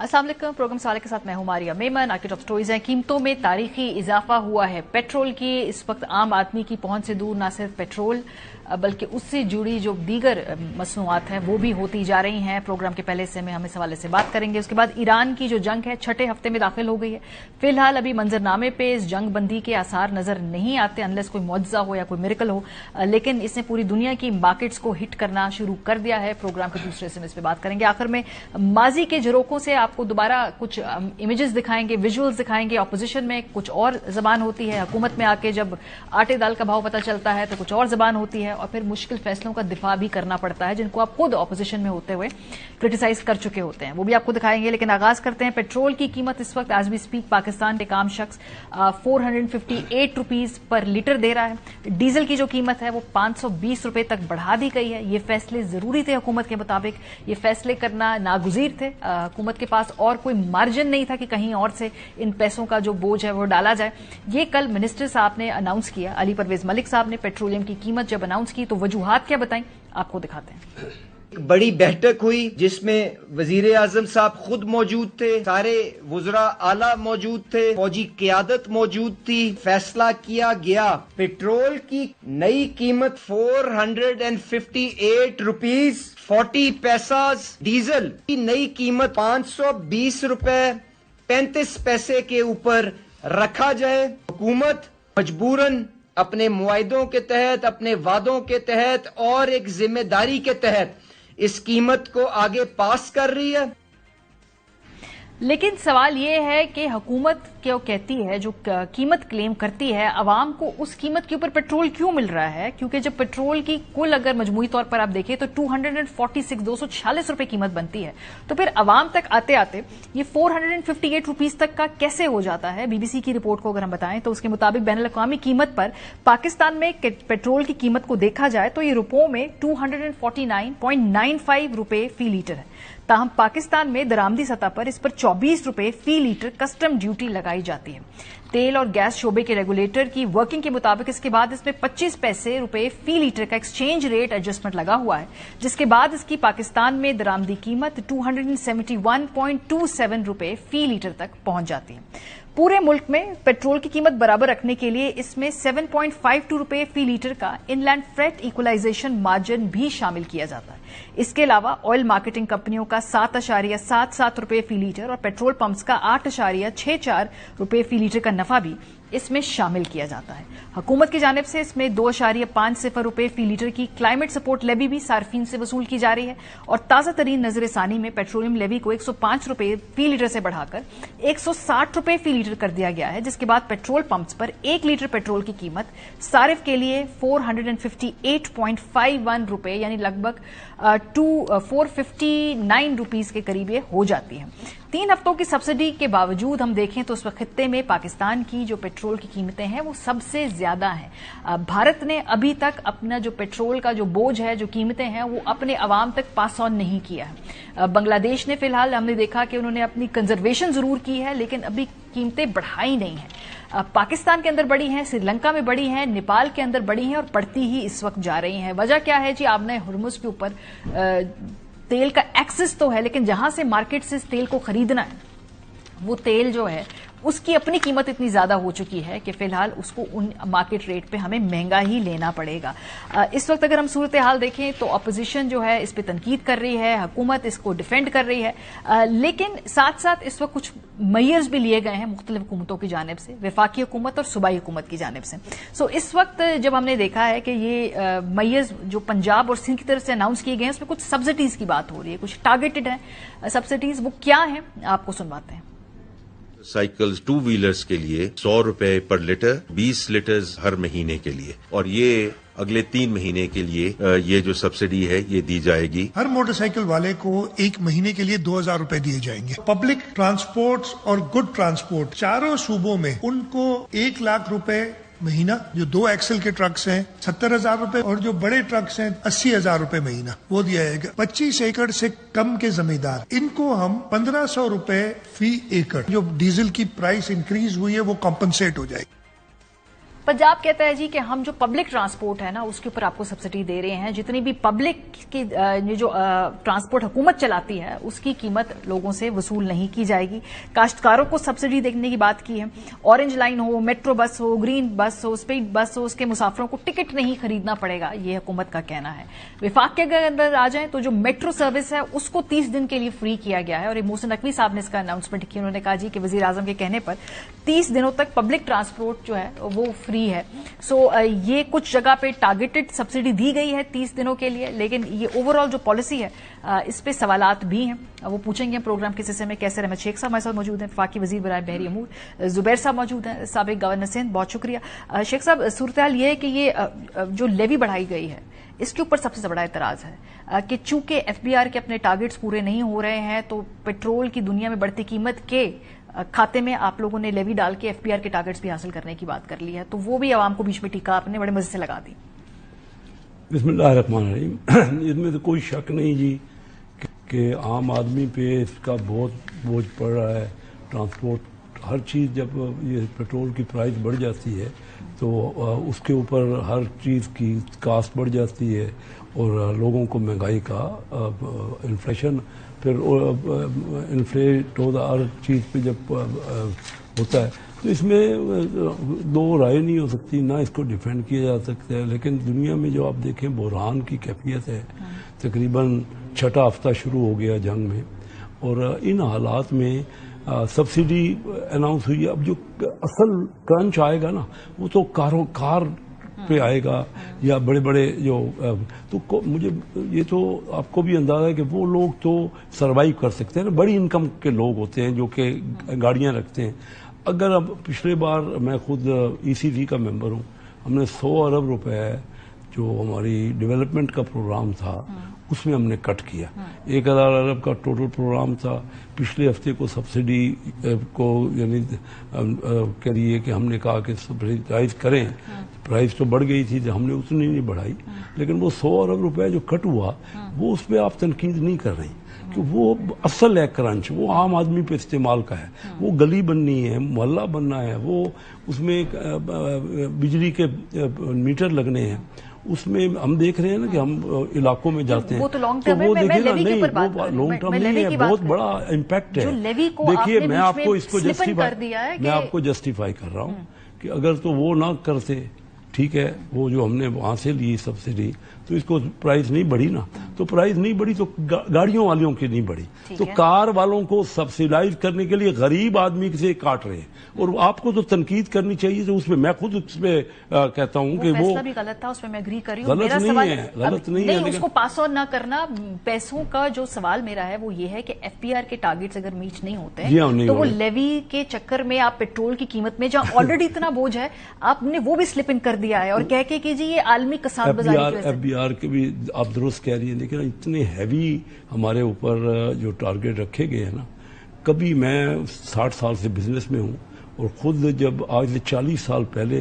अस्सलाम वालेकुम। प्रोग्राम सवाल के साथ मैं हूं मारिया मेमन। आगे टॉप स्टोरीज हैं। कीमतों में तारीखी इजाफा हुआ है पेट्रोल की। इस वक्त आम आदमी की पहुंच से दूर न सिर्फ पेट्रोल बल्कि उससे जुड़ी जो दीगर मसनूआत हैं वो भी होती जा रही हैं। प्रोग्राम के पहले हिस्से में हम इस हवाले से बात करेंगे। उसके बाद ईरान की जो जंग है 6ठे हफ्ते में दाखिल हो गई है। फिलहाल अभी मंजरनामे पे इस जंग बंदी के आसार नजर नहीं आते अनलेस कोई मुआजिजा हो या कोई मिरेकल हो, लेकिन इसने पूरी दुनिया की मार्केट्स को हिट करना शुरू कर दिया है। प्रोग्राम के दूसरे हिस्से में इस पर बात करेंगे। आखिर में माजी के झरोकों से आपको दोबारा कुछ इमेजेस दिखाएंगे, विजुअल्स दिखाएंगे। ऑपोजिशन में कुछ और जबान होती है, हुकूमत में आके जब आटे दाल का भाव पता चलता है तो कुछ और जबान होती है, और फिर मुश्किल फैसलों का दिफा भी करना पड़ता है जिनको आप खुद ऑपोजिशन में होते हुए क्रिटिसाइज कर चुके होते हैं, वो भी आपको दिखाएंगे। लेकिन आगाज करते हैं। पेट्रोल की कीमत इस वक्त एज वी स्पीक पाकिस्तान के एक आम शख्स 458 रुपीज पर लीटर दे रहा है। डीजल की जो कीमत है वो 520 रुपए तक बढ़ा दी गई है। ये फैसले जरूरी थे हुकूमत के मुताबिक, ये फैसले करना नागुजीर थे। हुकूमत के पास और कोई मार्जिन नहीं था कि कहीं और से इन पैसों का जो बोझ है वो डाला जाए। ये कल मिनिस्टर साहब ने अनाउंस किया, अली परवेज मलिक साहब ने पेट्रोलियम की कीमत जब अनाउंस की तो वजूहात क्या बताई आपको दिखाते हैं। एक बड़ी बैठक हुई जिसमें वजीर आजम साहब खुद मौजूद थे, सारे वुज़रा आला मौजूद थे, फौजी क़यादत मौजूद थी। फैसला किया गया पेट्रोल की नई कीमत 458 रुपीज 40 पैसा, डीजल की नई कीमत 520 रुपए 35 पैसे के ऊपर रखा जाए। हुकूमत मजबूरन अपने मुआहिदों के तहत, अपने वादों के तहत और एक जिम्मेदारी के तहत इस कीमत को आगे पास कर रही है। लेकिन सवाल यह है कि हुकूमत क्यों कहती है, जो कीमत क्लेम करती है, अवाम को उस कीमत के ऊपर पेट्रोल क्यों मिल रहा है? क्योंकि जब पेट्रोल की कुल अगर मजमूई तौर पर आप देखें तो 246 रुपए कीमत बनती है, तो फिर अवाम तक आते आते ये 458 रुपीज तक का कैसे हो जाता है? बीबीसी की रिपोर्ट को अगर हम बताएं तो उसके मुताबिक बैनुल-अक़वामी कीमत पर पाकिस्तान में पेट्रोल की कीमत को देखा जाए तो ये रुपयों में 249.95 रुपए फी लीटर है। ताहम पाकिस्तान में दरामदी सतह पर इस पर 24 रुपए फी लीटर कस्टम ड्यूटी लगाई जाती है। तेल और गैस शोबे के रेगुलेटर की वर्किंग के मुताबिक इसके बाद इसमें 25 पैसे रुपए फी लीटर का एक्सचेंज रेट एडजस्टमेंट लगा हुआ है, जिसके बाद इसकी पाकिस्तान में दरामदी कीमत 271.27 रुपए फी लीटर तक पहुंच जाती है। पूरे मुल्क में पेट्रोल की कीमत बराबर रखने के लिए इसमें 7.52 रुपए फी लीटर का इनलैंड फ्रेट इक्वलाइजेशन मार्जिन भी शामिल किया जाता है। इसके अलावा ऑयल मार्केटिंग कंपनियों का 7.77 रुपए फी लीटर और पेट्रोल पंप्स का 8.64 रुपए फी लीटर का नफा भी इसमें शामिल किया जाता है। हुकूमत की जानिब से इसमें 2.50 रुपए फी लीटर की क्लाइमेट सपोर्ट लेवी भी सार्फिन से वसूल की जा रही है, और ताजा तरीन नजरसानी में पेट्रोलियम लेवी को 105 रुपए फी लीटर से बढ़ाकर 160 रुपए फी लीटर कर दिया गया है, जिसके बाद पेट्रोल पंप्स पर 1 लीटर पेट्रोल की कीमत सारिफ के लिए 458.51 रुपए यानी लगभग 459 रुपीज के करीब ये हो जाती है। 3 हफ्तों की सब्सिडी के बावजूद हम देखें तो उस खित्ते में पाकिस्तान की जो पेट्रोल की कीमतें हैं वो सबसे ज्यादा हैं। भारत ने अभी तक अपना जो पेट्रोल का जो बोझ है, जो कीमतें हैं, वो अपने अवाम तक पास ऑन नहीं किया है। बांग्लादेश ने फिलहाल हमने देखा कि उन्होंने अपनी कंजर्वेशन जरूर की है लेकिन अभी कीमतें बढ़ाई नहीं है। पाकिस्तान के अंदर बढ़ी हैं, श्रीलंका में बढ़ी हैं, नेपाल के अंदर बढ़ी हैं और बढ़ती ही इस वक्त जा रही हैं। वजह क्या है जी? आबने हुर्मुज के ऊपर तेल का एक्सेस तो है, लेकिन जहां से मार्केट से इस तेल को खरीदना है वो तेल जो है उसकी अपनी कीमत इतनी ज्यादा हो चुकी है कि फिलहाल उसको उन मार्केट रेट पे हमें महंगा ही लेना पड़ेगा। इस वक्त अगर हम सूरत हाल देखें तो अपोजिशन जो है इस पे तनकीद कर रही है, हुकूमत इसको डिफेंड कर रही है, लेकिन साथ साथ इस वक्त कुछ मैयर्स भी लिए गए हैं मुख्तलिफ हुकूमतों की जानिब से, वफाकी हुकूमत और सूबाई हुकूमत की जानिब से। सो इस वक्त जब हमने देखा है कि ये मैयर्स जो पंजाब और सिंध की तरफ से अनाउंस किए गए हैं उसमें कुछ सब्सिडीज की बात हो रही है, कुछ टारगेटेड है सब्सिडीज। वो क्या है आपको सुनवाते हैं। साइकिल्स 2 व्हीलर्स के लिए 100 रुपए पर लीटर, 20 लीटर्स हर महीने के लिए, और ये अगले 3 महीने के लिए ये जो सब्सिडी है ये दी जाएगी। हर मोटरसाइकिल वाले को 1 महीने के लिए 2000 रुपए दिए जाएंगे। पब्लिक ट्रांसपोर्ट और गुड ट्रांसपोर्ट चारों सूबों में उनको 1 लाख रुपए महीना, जो 2 एक्सल के ट्रक्स हैं 70,000 रुपए और जो बड़े ट्रक्स हैं 80,000 रुपए महीना वो दिया जाएगा। 25 एकड़ से कम के जमींदार इनको हम 1500 रुपए फी एकड़, जो डीजल की प्राइस इंक्रीज हुई है वो कॉम्पनसेट हो जाएगी। पंजाब कहता है जी कि हम जो पब्लिक ट्रांसपोर्ट है ना उसके ऊपर आपको सब्सिडी दे रहे हैं, जितनी भी पब्लिक की ये जो ट्रांसपोर्ट हुकूमत चलाती है उसकी कीमत लोगों से वसूल नहीं की जाएगी। काश्तकारों को सब्सिडी देने की बात की है। ऑरेंज लाइन हो, मेट्रो बस हो, ग्रीन बस हो, स्पीड बस हो, उसके मुसाफिरों को टिकट नहीं खरीदना पड़ेगा, ये हुकूमत का कहना है। विफाक के अंदर आ जाए तो जो मेट्रो सर्विस है उसको 30 दिन के लिए फ्री किया गया है और मोहसिन नकवी साहब ने इसका अनाउंसमेंट किया। उन्होंने कहा जी कि वजीर आजम के कहने पर 30 दिनों तक पब्लिक ट्रांसपोर्ट जो है वो फ्री है। सो ये कुछ जगह पे टारगेटेड सब्सिडी दी गई है 30 दिनों के लिए, लेकिन ये ओवरऑल जो पॉलिसी है इस पे सवालात भी हैं, वो पूछेंगे प्रोग्राम के हिस्से में। कैसर अहमद शेख साहब हमारे साथ मौजूद हैं, वफाकी वजीर बराए बहरी अमूर, जुबैर साहब मौजूद हैं, साबिक गवर्नर सिंध, बहुत शुक्रिया। शेख साहब, सूरत हाल ये है कि ये जो लेवी बढ़ाई गई है इसके ऊपर सबसे बड़ा एतराज है कि चूंकि एफबीआर के अपने टारगेट्स पूरे नहीं हो रहे हैं तो पेट्रोल की दुनिया में बढ़ती कीमत के खाते में आप लोगों ने लेवी डाल के एफबीआर के टारगेट्स भी हासिल करने की बात कर ली है, तो वो भी आवाम को बीच में टीका आपने बड़े मजे से लगा दी। बिस्मिल्लाहिर्रहमानिर्रहीम। इसमें तो कोई शक नहीं जी कि आम आदमी पे इसका बहुत बोझ पड़ रहा है। ट्रांसपोर्ट हर चीज़, जब ये पेट्रोल की प्राइस बढ़ जाती है तो उसके ऊपर हर चीज़ की कास्ट बढ़ जाती है और लोगों को महंगाई का इन्फ्लेशन फिर इन्फ्लेट होता हर चीज़ पे जब होता है तो इसमें दो राय नहीं हो सकती, ना इसको डिफेंड किया जा सकता है। लेकिन दुनिया में जो आप देखें बुरहान की कैफियत है, तकरीबन 6वां हफ्ता शुरू हो गया जंग में और इन हालात में सब्सिडी अनाउंस हुई है। अब जो असल क्रंच आएगा ना वो तो कार पे आएगा या बड़े बड़े जो तो मुझे ये तो आपको भी अंदाजा है कि वो लोग तो सरवाइव कर सकते हैं ना, बड़ी इनकम के लोग होते हैं जो कि गाड़ियां रखते हैं। अगर अब पिछले बार मैं खुद ईसीसी का मेंबर हूँ, हमने 100 अरब रुपए जो हमारी डेवलपमेंट का प्रोग्राम था उसमें हमने कट किया। 1000 अरब का टोटल प्रोग्राम था। पिछले हफ्ते को सब्सिडी को यानी करिए कि हमने कहा कि सब्सिडाइज करें, प्राइस तो बढ़ गई थी तो हमने उतनी नहीं बढ़ाई, लेकिन वो 100 अरब रुपए जो कट हुआ वो उस पर आप तनकीद नहीं कर रही कि वो असल है क्रंच, वो आम आदमी पे इस्तेमाल का है। वो गली बननी है, मोहल्ला बनना है, वो उसमें बिजली के मीटर लगने हैं, उसमें हम देख रहे हैं ना कि हम इलाकों में जाते हैं तो लॉन्ग टर्म में देखिए ना, नहीं वो लॉन्ग टर्म नहीं है, बहुत बड़ा इम्पैक्ट है। देखिए मैं आपको इसको जस्टिफाई कर रहा हूँ कि अगर तो वो ना करते, ठीक है, वो जो हमने वहां से ली सब्सिडी तो इसको प्राइस नहीं बढ़ी ना, तो प्राइस नहीं बढ़ी तो गाड़ियों वालों की नहीं बढ़ी, तो कार वालों को सब्सिडाइज करने के लिए गरीब आदमी से काट रहे हैं और आपको तो तनकीद करनी चाहिए। तो उसमें मैं खुद उसमें कहता हूं कि वो भी गलत था, उसमें मैं एग्री कर रही हूं। गलत नहीं है उसको पास ऑन ना करना। पैसों का जो सवाल मेरा है वो ये है कि एफपीआर के टारगेट्स अगर मीट नहीं होते हैं तो वो लेवी के चक्कर में आप पेट्रोल की कीमत में जहां ऑलरेडी इतना बोझ है आपने वो भी स्लिप इन कर दिया है और कह के जी ये आलमी कसाद बाजारी की वजह से। एफबीआर के भी आप दुरुस्त कह रही हैं, लेकिन इतने हैवी हमारे ऊपर जो टारगेट रखे गए हैं ना, कभी मैं 60 साल से बिजनेस में हूँ और खुद जब आज से 40 साल पहले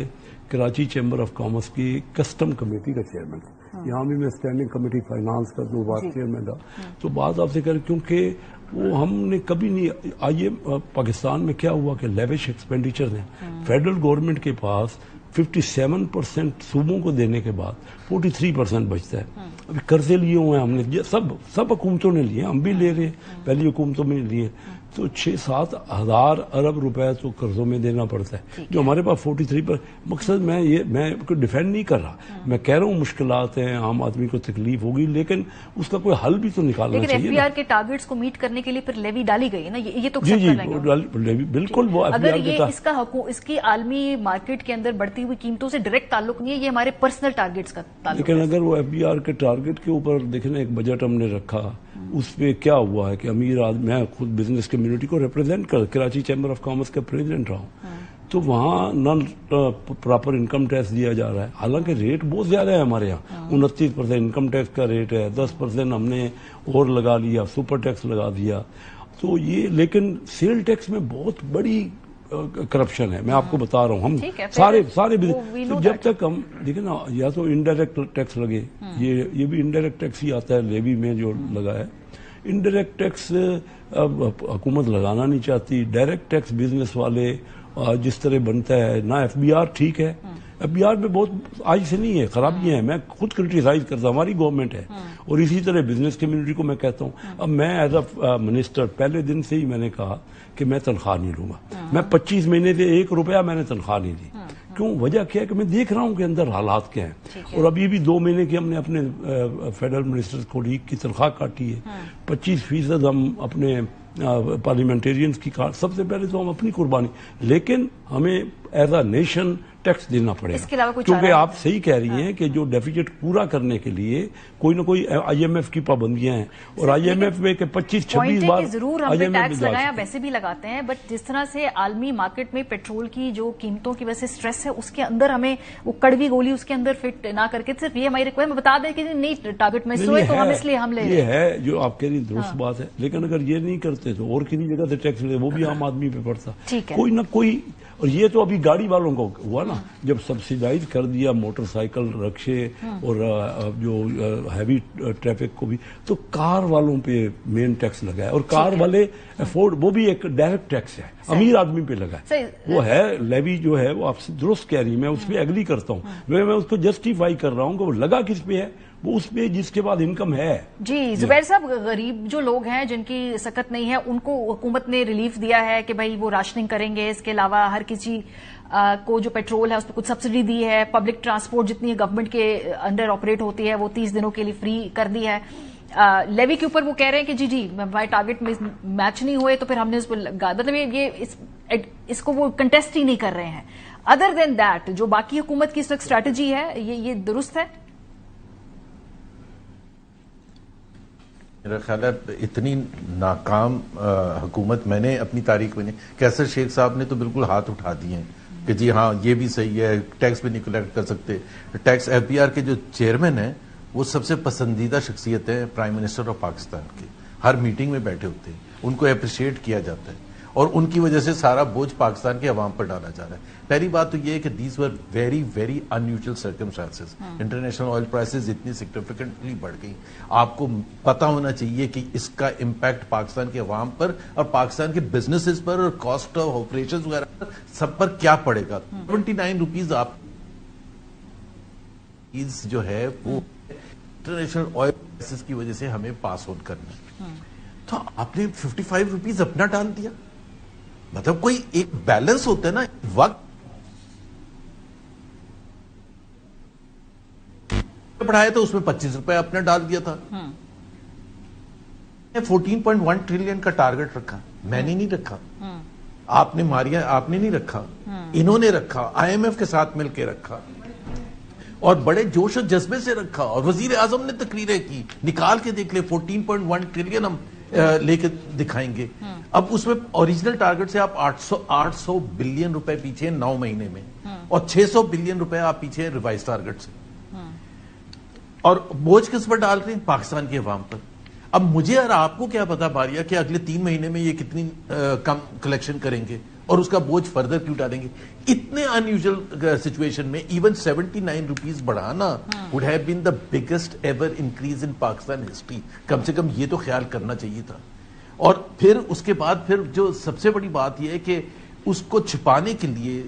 कराची चैम्बर ऑफ कॉमर्स की कस्टम कमेटी का चेयरमैन था, यहाँ भी मैं स्टैंडिंग कमेटी फाइनेंस का 2 बार चेयरमैन था, तो बात आपसे कर क्योंकि वो हमने कभी नहीं, आइए पाकिस्तान में क्या हुआ कि लेविश एक्सपेंडिचर है, फेडरल गवर्नमेंट के पास 57% सूबों को देने के बाद 43% बचता है। अभी कर्जे लिए हुए हैं हमने, सब हुकूमतों ने लिए, हम भी ले रहे हैं, पहली हुकूमतों में लिए, तो 6-7 हज़ार अरब रुपए तो कर्जों में देना पड़ता है जो हमारे पास 43 पर। मकसद मैं डिफेंड नहीं कर रहा, मैं कह रहा हूँ मुश्किलात हैं, आम आदमी को तकलीफ होगी, लेकिन उसका कोई हल भी तो निकालना चाहिए। लेकिन एफबीआर के टारगेट्स को मीट करने के लिए फिर लेवी डाली गई है ना, ये तो जी बिल्कुल। वो अगर ये इसकी आलमी मार्केट के अंदर बढ़ती हुई कीमतों से डायरेक्ट ताल्लुक नहीं है, ये हमारे पर्सनल टारगेट्स का ताल्लुक है। लेकिन अगर वो एफबीआर के टारगेट के ऊपर देखना, एक बजट हमने रखा, उस पे क्या हुआ है कि अमीर आदमी, मैं खुद बिजनेस कम्युनिटी को रिप्रेजेंट कर कराची चैम्बर ऑफ कॉमर्स का प्रेसिडेंट रहा हूँ, तो वहाँ नॉन प्रॉपर इनकम टैक्स दिया जा रहा है, हालांकि रेट बहुत ज्यादा है हमारे यहाँ। 29% इनकम टैक्स का रेट है, 10% हमने और लगा लिया, सुपर टैक्स लगा दिया, तो ये, लेकिन सेल टैक्स में बहुत बड़ी करप्शन है, मैं आपको बता रहा हूँ। हम सारे तो जब तक हम देखें ना, या तो इनडायरेक्ट टैक्स लगे, ये भी इनडायरेक्ट टैक्स ही आता है लेवी में जो लगा है। इनडायरेक्ट टैक्स हुकूमत लगाना नहीं चाहती, डायरेक्ट टैक्स बिजनेस वाले जिस तरह बनता है ना, एफबीआर ठीक है, FBR میں بہت آج سے نہیں ہے، خرابیاں ہیں، میں خود کرٹیسائز کرتا ہوں، ہماری گورنمنٹ ہے، اور اسی طرح بزنس کمیونٹی کو میں کہتا ہوں. اب میں ایز اے منسٹر پہلے دن سے ہی میں نے کہا کہ میں تنخواہ نہیں لوں گا. میں 25 مہینے سے 1 روپیہ میں نے تنخواہ نہیں دی. کیوں؟ وجہ کیا ہے کہ میں دیکھ رہا ہوں کہ اندر حالات کیا ہیں. اور ابھی بھی 2 مہینے کی ہم نے اپنے فیڈرل منسٹر کولیگ کی تنخواہ کاٹی ہے. 25% ہم اپنے پارلیمنٹیرینز کی سب سے پہلے تو ہم اپنی قربانی، لیکن ہمیں ایز اے نیشن ٹیکس دینا پڑے گا، کیونکہ آپ صحیح کہہ رہی ہیں کہ جو ڈیفیسٹ پورا کرنے کے لیے کوئی نہ کوئی IMF کی پابندیاں ہیں، اور IMF میں کہ 25-26 بار ضرور ہم نے ٹیکس لگایا، ویسے بھی لگاتے ہیں، بٹ جس طرح سے عالمی مارکیٹ میں پیٹرول کی جو قیمتوں کی وجہ سے سٹریس ہے، اس کے اندر ہمیں وہ کڑوی گولی اس کے اندر فٹ نہ کر کے صرف یہ ہماری ریکوائرمنٹ بتا دیں کہ نہیں ٹارگٹ میں ہوئے تو ہم اس لیے ہم لے رہے ہیں. یہ ہے جو آپ کہہ رہی درست بات ہے، لیکن اگر یہ نہیں کرتے تو اور کسی جگہ سے ٹیکس لے، وہ بھی عام آدمی پہ پڑتا. کوئی نہ کوئی. اور یہ تو ابھی گاڑی والوں کو ہوا نا، جب سبسیڈائز کر دیا موٹر سائیکل، رکشے اور جو ہیوی ٹریفک کو بھی، تو کار والوں پہ مین ٹیکس لگا ہے، اور کار والے افورڈ، وہ بھی ایک ڈائریکٹ ٹیکس ہے، امیر آدمی پہ لگا ہے. وہ ہے لیوی جو ہے، وہ آپ سے درست کہہ رہی ہیں، میں اس پہ ایگری کرتا ہوں، میں اس کو جسٹیفائی کر رہا ہوں کہ وہ لگا کس پہ ہے، وہ اس پہ جس کے بعد انکم ہے. جی زبیر صاحب، غریب جو لوگ ہیں جن کی سکت نہیں ہے، ان کو حکومت نے ریلیف دیا ہے کہ بھائی وہ راشننگ کریں گے، اس کے علاوہ ہر کسی کو جو پیٹرول ہے اس پہ کچھ سبسڈی دی ہے، پبلک ٹرانسپورٹ جتنی گورنمنٹ کے انڈر آپریٹ ہوتی ہے وہ 30 دنوں کے لیے فری کر دی ہے. لیوی کے اوپر وہ کہہ رہے ہیں کہ جی ہمارے ٹارگٹ میں میچ نہیں ہوئے تو پھر ہم نے اس پہ مطلب یہ اس کو وہ کنٹیسٹ ہی نہیں کر رہے ہیں. ادر دین دیٹ جو باقی حکومت کی اس وقت اسٹریٹجی ہے، یہ درست ہے؟ میرا خیال ہے اتنی ناکام حکومت میں نے اپنی تاریخ میں نہیں. کیسر شیخ صاحب نے تو بالکل ہاتھ اٹھا دیے ہیں کہ جی ہاں یہ بھی صحیح ہے، ٹیکس بھی نہیں کلیکٹ کر سکتے. ٹیکس FBR کے جو چیئرمین ہیں وہ سب سے پسندیدہ شخصیت ہے پرائم منسٹر آف پاکستان کے، ہر میٹنگ میں بیٹھے ہوتے ہیں، ان کو اپریشیٹ کیا جاتا ہے، اور ان کی وجہ سے سارا بوجھ پاکستان کے عوام پر ڈالا جا رہا ہے. پہلی بات تو یہ ہے کہ these were very very unusual circumstances. International oil prices اتنی سگنیفیکنٹلی بڑھ گئی. آپ کو پتا ہونا چاہیے کہ اس کا امپیکٹ پاکستان کے عوام پر اور پاکستان کے بزنسز پر اور کاسٹ آف آپریشن وغیرہ پر سب پر کیا پڑے گا. 29 روپیز آپ جو ہے وہ انٹرنیشنل آئل پرائسز کی وجہ سے ہمیں پاس آن کرنا ہے. تو آپ نے 55 روپیز اپنا ڈال دیا. مطلب کوئی ایک بیلنس ہوتا ہے نا. وقت بڑھایا تو اس میں 25 روپے اپنا ڈال دیا تھا. 14.1 ٹریلین کا ٹارگٹ رکھا، میں نے نہیں رکھا، آپ نے نہیں رکھا، انہوں نے رکھا، IMF کے ساتھ مل کے رکھا، اور بڑے جوش و جذبے سے رکھا. اور وزیر اعظم نے تقریریں کی، نکال کے دیکھ لے 14.1 ٹریلین ہم لے کے دکھائیں گے. اب اس میں اوریجنل ٹارگٹ سے آپ 800 بلین روپے پیچھے 9 مہینے میں، اور 600 بلین روپے آپ پیچھے ریوائز ٹارگٹ سے. اور بوجھ کس پر ڈال رہے ہیں؟ پاکستان کے عوام پر. اب مجھے اور آپ کو کیا پتا باریا کہ اگلے 3 مہینے میں یہ کتنی کم کلیکشن کریں گے اور اس کا بوجھ فردر کیوں ڈالیں گے. اتنے انیوژل سچویشن میں ایون 79 روپیز بڑھانا would have been the biggest ever increase in Pakistan history. کم سے کم یہ تو خیال کرنا چاہیے تھا. اور پھر اس کے بعد پھر جو سب سے بڑی بات یہ ہے کہ اس کو چھپانے کے لیے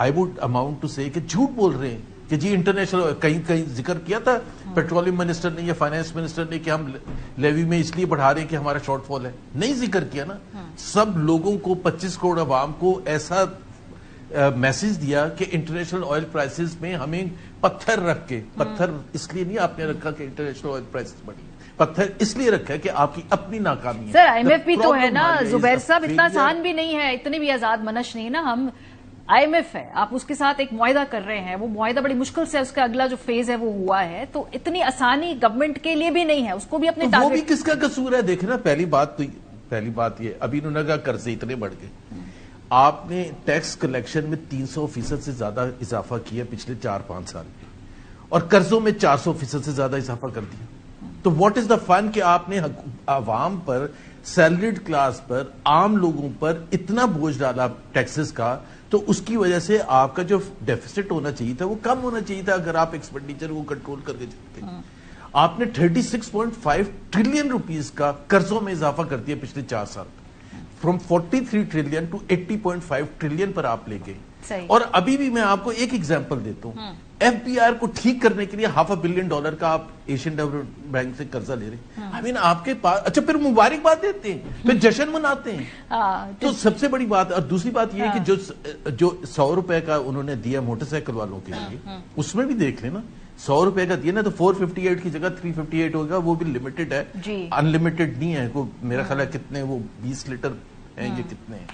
I would amount to say کہ جھوٹ بول رہے ہیں کہ جی انٹرنیشنل کہیں ذکر کیا تھا پیٹرولیم منسٹر نے یا فائنانس منسٹر نے کہ ہم لیوی میں اس لیے بڑھا رہے ہیں کہ ہمارا شارٹ فال ہے. نہیں ذکر کیا نا. سب لوگوں کو 25 کروڑ عوام کو ایسا میسج دیا کہ انٹرنیشنل آئل پرائسز میں ہمیں پتھر رکھ کے، پتھر اس لیے نہیں آپ نے رکھا کہ انٹرنیشنل آئل پرائسز بڑھی، پتھر اس لیے رکھا ہے کہ آپ کی اپنی ناکامی ہے. سر IMF بھی تو ہے نا زبیر صاحب، اتنا آسان بھی نہیں ہے، اتنے بھی آزاد منش نہیں نا ہم. IMF ہے، آپ اس کے ساتھ ایک معاہدہ کر رہے ہیں، وہ معاہدہ بڑی مشکل سے اس کا اگلا جو فیز ہے وہ ہوا ہے، تو اتنی آسانی گورنمنٹ کے لیے بھی نہیں ہے، اس کو بھی اپنے وہ بھی کس کا قصور ہے. دیکھیں نا، پہلی بات یہ ابھی انہوں نے کہا قرضے اتنے بڑھ گئے. آپ نے ٹیکس کلیکشن میں 300% سے زیادہ اضافہ کیا پچھلے 4-5 سال میں، اور قرضوں میں 400% سے زیادہ اضافہ کر دیا. تو واٹ از دا فن کہ آپ نے عوام پر، سیلریڈ کلاس پر، عام لوگوں پر اتنا بوجھ ڈالا ٹیکسز کا، تو اس کی وجہ سے آپ کا جو ڈیفیسٹ ہونا چاہیے تھا وہ کم ہونا چاہیے تھا اگر آپ ایکسپینڈیچر کو کنٹرول کر کے چلتے. آپ نے 36.5 ٹریلین روپیز کا قرضوں میں اضافہ کر دیا پچھلے 4 سال. فرام 43 ٹریلین ٹو 80.5 ٹریلین پر آپ لے گئے. صحیح. اور ابھی بھی میں آپ کو ایک ایگزامپل دیتا ہوں, ایف بی آر کو ٹھیک کرنے کے لیے $500 ملین کا آپ ایشین ڈیولپمنٹ بینک سے قرضہ لے رہے ہیں. آئی مین آپ کے پاس, اچھا پھر مبارکباد دیتے ہیں, پھر جشن مناتے ہیں. تو سب سے بڑی بات, اور دوسری بات یہ ہے کہ جو $100 کا انہوں نے دیا موٹر سائیکل والوں کے لیے, اس میں بھی دیکھ لیں نا, $100 کا دیا نا تو 458 کی جگہ 358 ہوگا, وہ بھی لمیٹڈ ہے, ان لمیٹڈ نہیں ہے. میرا خیال ہے کتنے وہ 20 لیٹر ہیں یہ کتنے ہیں.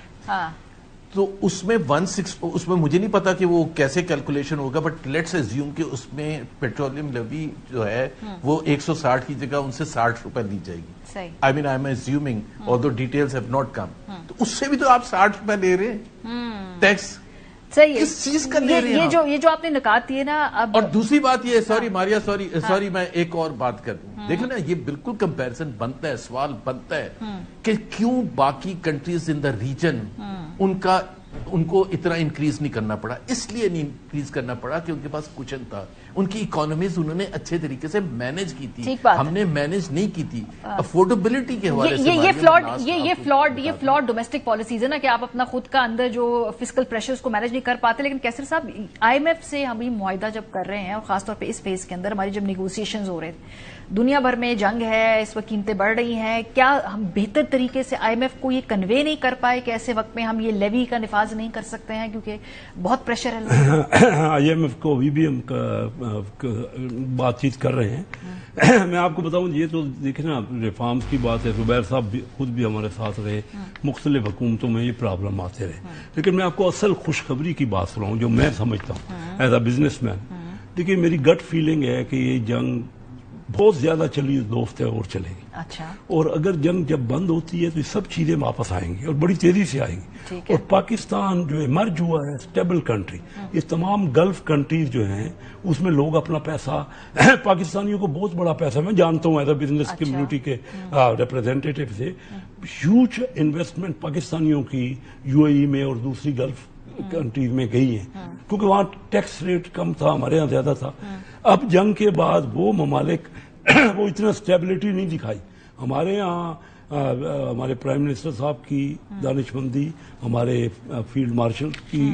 تو اس میں 16 اس میں مجھے نہیں پتا کہ وہ کیسے کیلکولیشن ہوگا, بٹ لیٹس ایزیوم کہ اس میں پیٹرولیم لیوی جو ہے وہ 160 کی جگہ ان سے $60 لی جائے گی. I mean I am assuming, although details have not come. تو اس سے بھی تو آپ $60 لے رہے ہیں ٹیکس. صحیح, کس چیز کا لے رہے ہیں یہ جو آپ نے نکات دیے نا. اب اور دوسری بات یہ, سوری ماریا, سوری میں ایک اور بات کر دوں. دیکھو نا, یہ بالکل کمپیرزن بنتا ہے, سوال بنتا ہے کہ کیوں باقی countries in the region in کو اتنا انکریز نہیں کرنا پڑا. اس لیے نہیں انکریز کرنا پڑا کہ ان کے پاس کشن تھا, ان کی اکانومیز انہوں نے اچھے طریقے سے مینج کی تھی, ہم نے مینج نہیں کی تھی. افورڈیبلٹی کے حوالے سے یہ فلاڈ ڈومیسٹک پالیسیز ہے نا, کہ آپ اپنا خود کا اندر جو فسکل پریشرز کو مینج نہیں کر پاتے. لیکن کیسر صاحب, آئی ایم ایف سے ہم یہ معاہدہ جب کر رہے ہیں, اور خاص طور پہ اس فیز کے اندر ہماری جب نیگوسیشنز ہو رہے تھے, دنیا بھر میں جنگ ہے, اس وقت قیمتیں بڑھ رہی ہیں, کیا ہم بہتر طریقے سے آئی ایم ایف کو یہ کنوے نہیں کر پائے کہ ایسے وقت میں ہم یہ لیوی کا نفاذ نہیں کر سکتے ہیں کیونکہ بہت پریشر ہے؟ آئی ایم ایف کو ابھی بھی ہم بات چیت کر رہے ہیں. میں آپ کو بتاؤں, یہ تو دیکھیں نا, ریفارمز کی بات ہے. زبیر صاحب خود بھی ہمارے ساتھ رہے, مختلف حکومتوں میں یہ پرابلم آتے رہے. لیکن میں آپ کو اصل خوشخبری کی بات سناؤں جو میں سمجھتا ہوں ایز اے بزنس مین. دیکھیے, میری گٹ فیلنگ ہے کہ یہ جنگ بہت زیادہ چلی دوست ہے اور چلے گی. اچھا. اور اگر جنگ جب بند ہوتی ہے تو یہ سب چیزیں واپس آئیں گی اور بڑی تیزی سے آئیں گی. اور پاکستان جو ایمرج ہوا ہے اسٹیبل کنٹری, یہ تمام گلف کنٹریز جو ہیں اس میں لوگ اپنا پیسہ, پاکستانیوں کو بہت بڑا پیسہ, میں جانتا ہوں ایز اے بزنس کمیونٹی کے ریپرزینٹیٹیو سے, ہیوج انویسٹمنٹ پاکستانیوں کی یو اے ای میں اور دوسری گلف کنٹریز میں گئی ہیں, کیونکہ وہاں ٹیکس ریٹ کم تھا, ہمارے یہاں زیادہ تھا. اب جنگ کے بعد وہ ممالک وہ اتنا اسٹیبلٹی نہیں دکھائی. ہمارے یہاں ہمارے پرائم منسٹر صاحب کی دانشمندی, ہمارے فیلڈ مارشل کی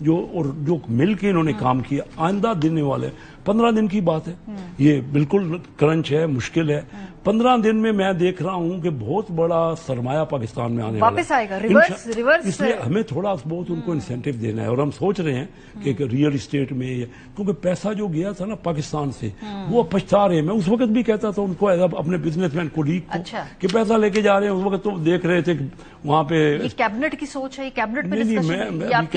جو مل کے انہوں نے کام کیا, آئندہ دینے والے 15 دن کی بات ہے, یہ بالکل کرنچ ہے, مشکل ہے. 15 دن میں میں دیکھ رہا ہوں کہ بہت بڑا سرمایہ پاکستان میں آنے واپس آئے گا, ریورس. اس لیے ہمیں تھوڑا بہت ان کو انسینٹیو دینا ہے. اور ہم سوچ رہے ہیں کہ ریئل اسٹیٹ میں, کیونکہ پیسہ جو گیا تھا نا پاکستان سے وہ پچھتا رہے ہیں. میں اس وقت بھی کہتا تھا ان کو اپنے بزنس مین کولیگ کو کہ پیسہ لے کے جا رہے ہیں, اس وقت تو دیکھ رہے تھے کہ وہاں پہ کیبنٹ کی سوچ ہے, کیبنٹ میں آپ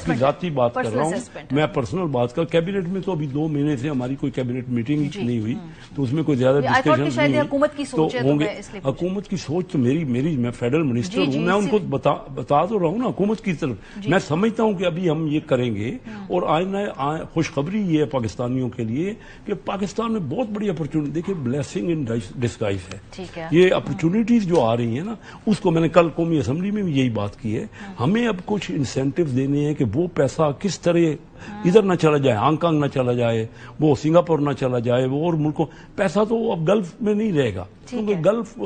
کی ذاتی بات کر رہا ہوں, میں پرسنل بات کر. کیبنٹ میں تو ابھی 2 مہینے سے ہماری کوئی کیبنٹ میٹنگ نہیں ہوئی, تو اس میں کوئی زیادہ ڈسکشن نہیں حکومت کی سوچ ہوں گے. حکومت کی سوچ تو میری میں فیڈرل منسٹر ہوں, میں ان کو بتا تو رہا ہوں نا حکومت کی طرف. میں سمجھتا ہوں کہ ابھی ہم یہ کریں گے, اور خوشخبری یہ ہے پاکستانیوں کے لیے کہ پاکستان میں بہت بڑی اپرچونٹی, دیکھیں بلیسنگ ان ڈسگائز ہے. یہ اپرچونٹیز جو آ رہی ہیں نا, اس کو میں نے کل قومی اسمبلی میں بھی یہی بات کی ہے. ہمیں اب کچھ انسینٹیو دینے ہیں کہ وہ پیسہ کس طرح ادھر نہ چلا جائے, ہانگ کانگ نہ چلا جائے, وہ سنگاپور نہ چلا جائے, وہ اور ملکوں. پیسہ تو اب گلف میں نہیں رہے گا, کیونکہ گلف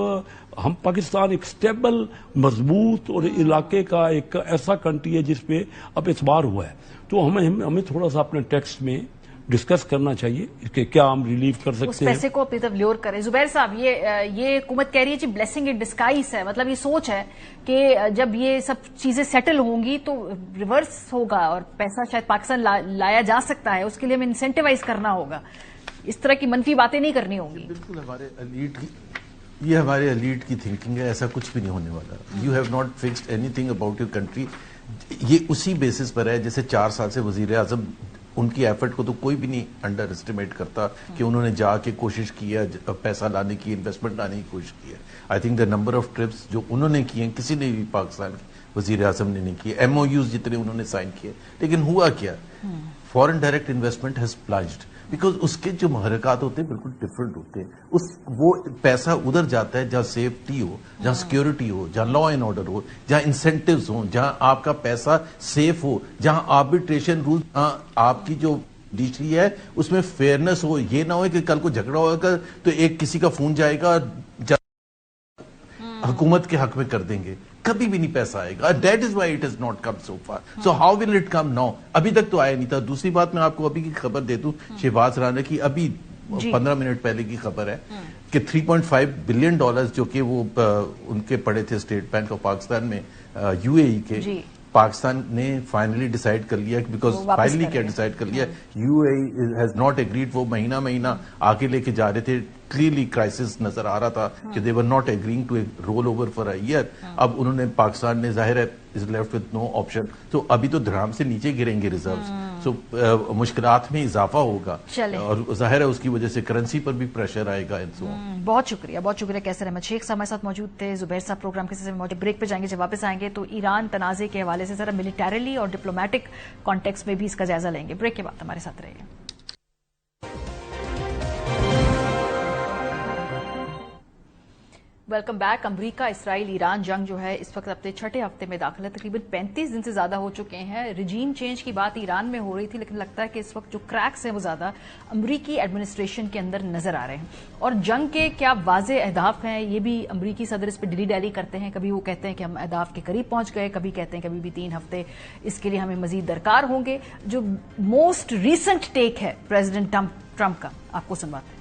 ہم پاکستان ایک سٹیبل مضبوط اور علاقے کا ایک ایسا کنٹری ہے جس پہ اب اعتبار ہوا ہے. تو ہمیں تھوڑا سا اپنے ٹیکسٹ میں ڈسکس کرنا چاہیے کہ کیا ہم ریلیف کر سکتے ہیں, اس پیسے کو اپنی طرف لیور کریں. زبیر صاحب, یہ حکومت کہہ رہی ہے جی بلیسنگ ان ڈسگائز ہے, مطلب یہ سوچ ہے کہ جب یہ سب چیزیں سیٹل ہوں گی تو ریورس ہوگا اور پیسہ شاید پاکستان لایا جا سکتا ہے, اس کے لیے ہمیں انسینٹیوائز کرنا ہوگا, اس طرح کی منفی باتیں نہیں کرنی ہوں گی. بالکل ہمارے ایلیٹ کی تھنکنگ ہے, ایسا کچھ بھی نہیں ہونے والا. You have not fixed any thing about your country. یہ اسی بیسس پر ہے جیسے 4 سال سے وزیر اعظم, ان کی ایفرٹ کو تو کوئی بھی نہیں انڈر اسٹیمیٹ کرتا کہ انہوں نے جا کے کوشش کی ہے, پیسہ لانے کی, انویسٹمنٹ لانے کی کوشش کی ہے. I think the number of trips جو انہوں نے کیے ہیں کسی نے بھی پاکستان کے وزیر اعظم نے نہیں کیے. ایم او یوز جتنے انہوں نے سائن کیے, لیکن ہوا کیا, foreign direct investment has plunged, because اس کے جو محرکات ہوتے ہیں بالکل ڈفرنٹ ہوتے ہیں. وہ پیسہ ادھر جاتا ہے جہاں سیفٹی ہو, جہاں سیکیورٹی ہو, جہاں لا اینڈ آرڈر ہو, جہاں انسینٹیوز ہوں, جہاں آپ کا پیسہ سیف ہو, جہاں آربیٹریشن رول, آپ کی جو جوڈیشری ہے اس میں فیئرنس ہو. یہ نہ ہو کہ کل کو جھگڑا ہوگا تو ایک کسی کا فون جائے گا, حکومت کے حق میں کر دیں گے. کبھی بھی نہیں پیسہ آئے گا. That is why it has not come so far. So how will it come now? ابھی تک تو آیا نہیں تھا. دوسری بات میں آپ کو ابھی کی خبر دے دوں, شہباز رانا کی ابھی 15 منٹ پہلے کی خبر ہے کہ $3.5 بلین جو کہ وہ ان کے پڑے تھے اسٹیٹ بینک آف پاکستان میں UAE کے, پاکستان نے فائنلی ڈیسائیڈ کر لیا, بیکاز فائنلی کیا ڈیسائیڈ کر لیا, UAE ہیز ناٹ ایگریڈ. وہ مہینہ آگے لے کے جا رہے تھے, کلیئرلی کرائسس نظر آ رہا تھا کہ they were not agreeing to roll over for a year. اب انہوں نے, پاکستان نے ظاہر ہے is left with no option. تو ابھی تو درہم سے نیچے گریں گے ریزروز, سو مشکلات میں اضافہ ہوگا, اور ظاہر ہے اس کی وجہ سے کرنسی پر بھی پریشر آئے گا. بہت شکریہ کیسر احمد شیخ صاحب ہمارے ساتھ موجود تھے. زبیر صاحب پروگرام کے سلسلے میں موجود. بریک پہ جائیں گے, جب واپس آئیں گے تو ایران تنازع کے حوالے سے ذرا ملیٹریلی اور ڈپلومیٹک کانٹیکس میں بھی اس کا جائزہ لیں گے. بریک کے بعد ہمارے ساتھ رہیے. Welcome back. امریکہ اسرائیل ایران جنگ جو ہے اس وقت اپنے چھٹے ہفتے میں داخل ہے. تقریباً 35 دن سے زیادہ ہو چکے ہیں. رجیم چینج کی بات ایران میں ہو رہی تھی, لیکن لگتا ہے کہ اس وقت جو کریکس ہیں وہ زیادہ امریکی ایڈمنسٹریشن کے اندر نظر آ رہے ہیں. اور جنگ کے کیا واضح اہداف ہیں یہ بھی امریکی صدر اس پہ ڈیلی ڈیلی کرتے ہیں. کبھی وہ کہتے ہیں کہ ہم اہداف کے قریب پہنچ گئے, کبھی کہتے ہیں کہ ابھی بھی 3 ہفتے اس کے لیے ہمیں مزید درکار ہوں گے. جو موسٹ ریسنٹ ٹیک ہے پریزیڈنٹ ٹرمپ کا, آپ کو سنواتے ہیں.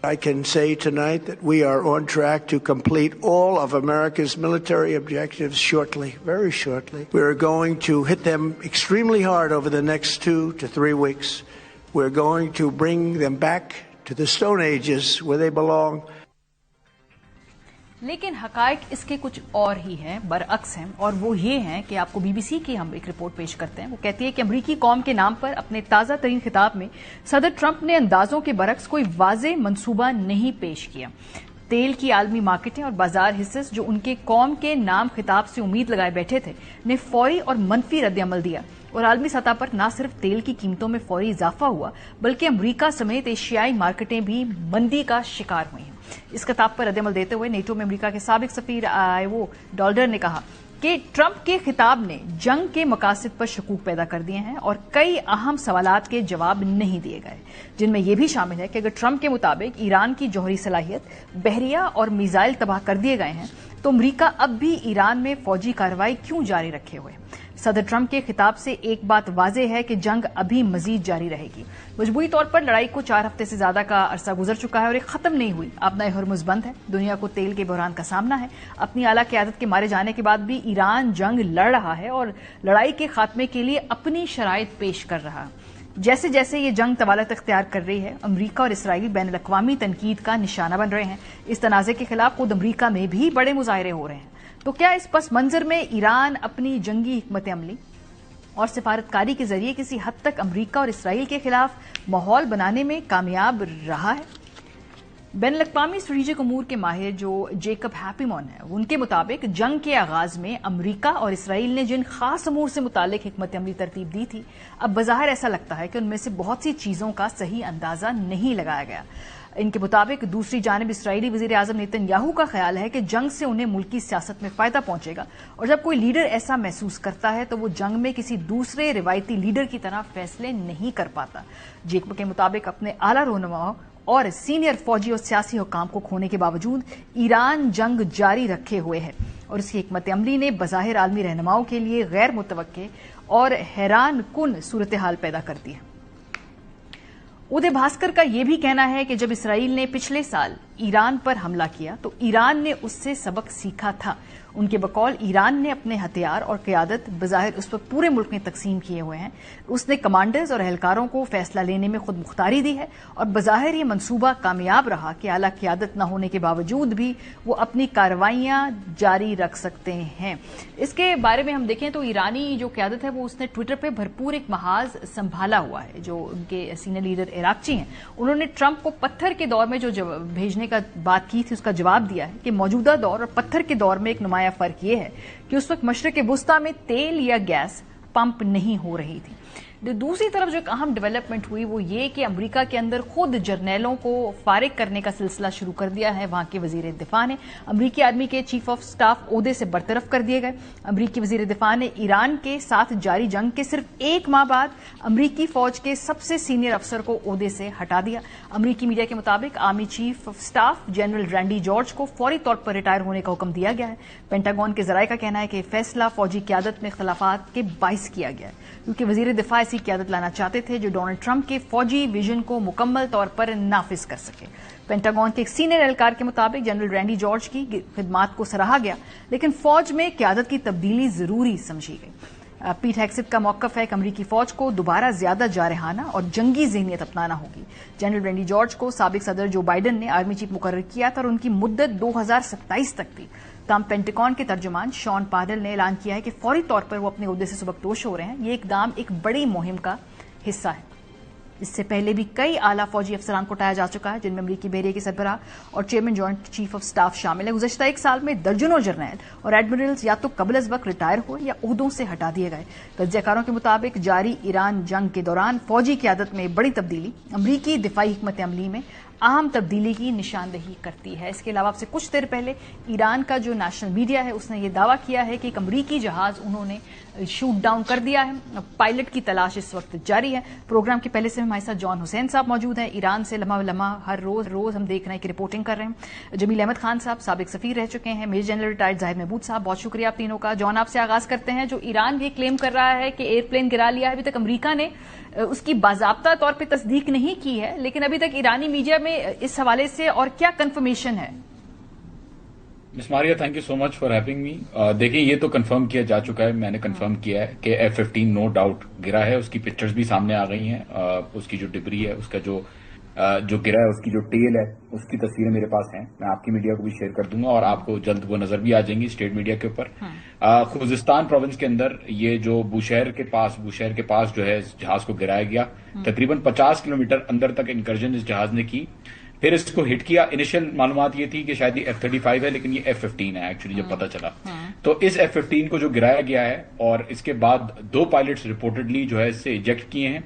I can say tonight that we are on track to complete all of America's military objectives shortly, very shortly. We are going to hit them extremely hard over the next 2 to 3 weeks. We're going to bring them back to the Stone Ages where they belong. لیکن حقائق اس کے کچھ اور ہی ہیں, برعکس ہیں, اور وہ یہ ہیں کہ آپ کو BBC کی ہم ایک رپورٹ پیش کرتے ہیں. وہ کہتی ہے کہ امریکی قوم کے نام پر اپنے تازہ ترین خطاب میں صدر ٹرمپ نے اندازوں کے برعکس کوئی واضح منصوبہ نہیں پیش کیا. تیل کی عالمی مارکیٹیں اور بازار حصص جو ان کے قوم کے نام خطاب سے امید لگائے بیٹھے تھے نے فوری اور منفی رد عمل دیا, اور عالمی سطح پر نہ صرف تیل کی قیمتوں میں فوری اضافہ ہوا بلکہ امریکہ سمیت ایشیائی مارکیٹیں بھی مندی کا شکار ہوئی ہیں. اس خطاب پر رد عمل دیتے ہوئے نیٹو میں امریکہ کے سابق سفیر آئیوو ڈالڈر نے کہا کہ ٹرمپ کے خطاب نے جنگ کے مقاصد پر شکوک پیدا کر دیے ہیں اور کئی اہم سوالات کے جواب نہیں دیے گئے, جن میں یہ بھی شامل ہے کہ اگر ٹرمپ کے مطابق ایران کی جوہری صلاحیت, بحریہ اور میزائل تباہ کر دیے گئے ہیں تو امریکہ اب بھی ایران میں فوجی کارروائی کیوں جاری رکھے ہوئے. صدر ٹرمپ کے خطاب سے ایک بات واضح ہے کہ جنگ ابھی مزید جاری رہے گی. مجموعی طور پر لڑائی کو 4 ہفتے سے زیادہ کا عرصہ گزر چکا ہے اور یہ ختم نہیں ہوئی. آبنائے ہرمز بند ہے, دنیا کو تیل کے بحران کا سامنا ہے. اپنی اعلیٰ قیادت کے مارے جانے کے بعد بھی ایران جنگ لڑ رہا ہے اور لڑائی کے خاتمے کے لیے اپنی شرائط پیش کر رہا. جیسے جیسے یہ جنگ طوالت اختیار کر رہی ہے, امریکہ اور اسرائیل بین الاقوامی تنقید کا نشانہ بن رہے ہیں. اس تنازع کے خلاف خود امریکہ میں بھی بڑے مظاہرے ہو رہے ہیں. تو کیا اس پس منظر میں ایران اپنی جنگی حکمت عملی اور سفارتکاری کے ذریعے کسی حد تک امریکہ اور اسرائیل کے خلاف ماحول بنانے میں کامیاب رہا ہے؟ بین الاقوامی اسٹریٹجک امور کے ماہر جو جیکب ہیپیمون ہیں, ان کے مطابق جنگ کے آغاز میں امریکہ اور اسرائیل نے جن خاص امور سے متعلق حکمت عملی ترتیب دی تھی, اب بظاہر ایسا لگتا ہے کہ ان میں سے بہت سی چیزوں کا صحیح اندازہ نہیں لگایا گیا. ان کے مطابق دوسری جانب اسرائیلی وزیر اعظم نیتن یاہو کا خیال ہے کہ جنگ سے انہیں ملکی سیاست میں فائدہ پہنچے گا, اور جب کوئی لیڈر ایسا محسوس کرتا ہے تو وہ جنگ میں کسی دوسرے روایتی لیڈر کی طرح فیصلے نہیں کر پاتا. جیکب کے مطابق اپنے اعلیٰ رہنماؤں اور سینئر فوجی اور سیاسی حکام کو کھونے کے باوجود ایران جنگ جاری رکھے ہوئے ہے, اور اس کی حکمت عملی نے بظاہر عالمی رہنماؤں کے لیے غیر متوقع اور حیران کن صورتحال پیدا کر دی ہے. ادے بھاسکر کا یہ بھی کہنا ہے کہ جب اسرائیل نے پچھلے سال ایران پر حملہ کیا تو ایران نے اس سے سبق سیکھا تھا. ان کے بقول ایران نے اپنے ہتھیار اور قیادت بظاہر اس وقت پورے ملک میں تقسیم کیے ہوئے ہیں. اس نے کمانڈرز اور اہلکاروں کو فیصلہ لینے میں خود مختاری دی ہے, اور بظاہر یہ منصوبہ کامیاب رہا کہ اعلیٰ قیادت نہ ہونے کے باوجود بھی وہ اپنی کارروائیاں جاری رکھ سکتے ہیں. اس کے بارے میں ہم دیکھیں تو ایرانی جو قیادت ہے وہ اس نے ٹویٹر پہ بھرپور ایک محاذ سنبھالا ہوا ہے. جو ان کے سینئر لیڈر عراقچی ہیں, انہوں نے ٹرمپ کو پتھر کے دور میں جو بھیجنے کا بات کی تھی اس کا جواب دیا ہے کہ موجودہ دور اور پتھر کے دور میں ایک نمایاں فرق یہ ہے کہ اس وقت مشرق وسطیٰ میں تیل یا گیس پمپ نہیں ہو رہی تھی. दूसरी तरफ जो एक अहम डेवलपमेंट हुई वो ये कि अमेरिका के अंदर खुद जर्नैलों को फारिग करने का सिलसिला शुरू कर दिया है। वहां के वजीर दिफा ने अमेरिकी आर्मी के चीफ ऑफ स्टाफ ओहदे से बरतरफ कर दिए गए। अमेरिकी वजीर दिफा ने ईरान के साथ जारी जंग के सिर्फ एक माह बाद अमेरिकी फौज के सबसे सीनियर अफसर को ओहदे से हटा दिया। अमेरिकी मीडिया के मुताबिक army chief of staff general Randy George को फौरी तौर पर रिटायर होने का हुक्म दिया गया है। पेंटागन के जराये का कहना है कि फैसला फौजी क्यादत में इख्तलाफात के बाइस किया गया है, क्योंकि वजीर दिफा ऐसी क्यादत लाना चाहते थे जो डोनाल्ड ट्रंप के फौजी विजन को मुकम्मल तौर पर नाफिज कर सके। पेंटागन के एक सीनियर एहलकार के मुताबिक जनरल रैंडी जॉर्ज की खिदमात को सराहा गया, लेकिन फौज में क्यादत की तब्दीली जरूरी समझी गई। पीट हेगसेथ का मौकफ है कि अमरीकी फौज को दोबारा ज्यादा जारहाना और जंगी ज़हनियत अपनाना होगी। जनरल रैंडी जॉर्ज को साबिक सदर जो बाइडन ने आर्मी चीफ मुकर्रर किया था और उनकी मुद्दत 2027 तक थी। ताम पेंटागन के तर्जुमान शॉन पार्डल ने ऐलान किया है कि फौरी तौर पर वो अपने ओहदे से सुबकदोश हो रहे हैं। ये इकदाम एक बड़ी मुहिम का हिस्सा है। इससे पहले भी कई आला फौजी अफसरान को हटाया जा चुका है, जिनमें अमरीकी बहरिया के सरबराह और chairman joint chief of staff शामिल है। गुज़श्ता एक साल में दर्जनों जर्नैल और एडमिरल्स या तो कबल अज़ वक्त रिटायर हुए या ओहदों से हटा दिए गए। तज्ज़ियाकारों के मुताबिक जारी ईरान जंग के दौरान फौजी क़यादत में बड़ी तब्दीली अमरीकी दिफाई हिकमत अमली में अहम तब्दीली की निशानदेही करती है। इसके अलावा आपसे कुछ देर पहले ईरान का जो नेशनल मीडिया है उसने ये दावा किया है कि एक अमरीकी जहाज उन्होंने शूट डाउन कर दिया है। पायलट की तलाश इस वक्त जारी है। प्रोग्राम के पहले से हमारे साथ जॉन हुसैन साहब मौजूद हैं। ईरान से लम्हा लम्हा हर रोज हम देख रहे हैं कि रिपोर्टिंग कर रहे हैं। जमील अहमद खान साहब साबिक सफीर रह चुके हैं। Major general retired Zahid Mahmood साहब, बहुत शुक्रिया आप तीनों का। जॉन, आपसे आगाज करते हैं। जो ईरान ये क्लेम कर रहा है कि एयरप्लेन गिरा लिया है, अभी तक अमरीका ने उसकी बाज़ाब्ता तौर पर तस्दीक नहीं की है, लेकिन अभी तक ईरानी मीडिया में इस हवाले से और क्या कंफर्मेशन है? Miss Maria, thank you so much for having me. देखिए, ये तो कंफर्म किया जा चुका है, मैंने कंफर्म किया है कि F-15 नो डाउट गिरा है। उसकी पिक्चर्स भी सामने आ गई हैं। उसकी जो डिब्री है, उसका जो गिरा है, उसकी जो टेल है, उसकी तस्वीरें मेरे पास हैं। मैं आपकी मीडिया को भी शेयर कर दूंगा और आपको जल्द वो नजर भी आ जाएंगी स्टेट मीडिया के ऊपर। खुजिस्तान प्रोविंस के अंदर ये जो बुशहर के पास जो है इस जहाज को गिराया गया। तकरीबन 50 किलोमीटर अंदर तक इनकर्जन इस जहाज ने की, फिर इसको हिट किया। इनिशियल मालूमात ये थी कि शायद ये F-35 है, लेकिन ये F-15 है एक्चुअली, जब पता चला। तो इस F-15 को जो गिराया गया है, और इसके बाद 2 पायलट्स रिपोर्टेडली जो है इससे इजेक्ट किए हैं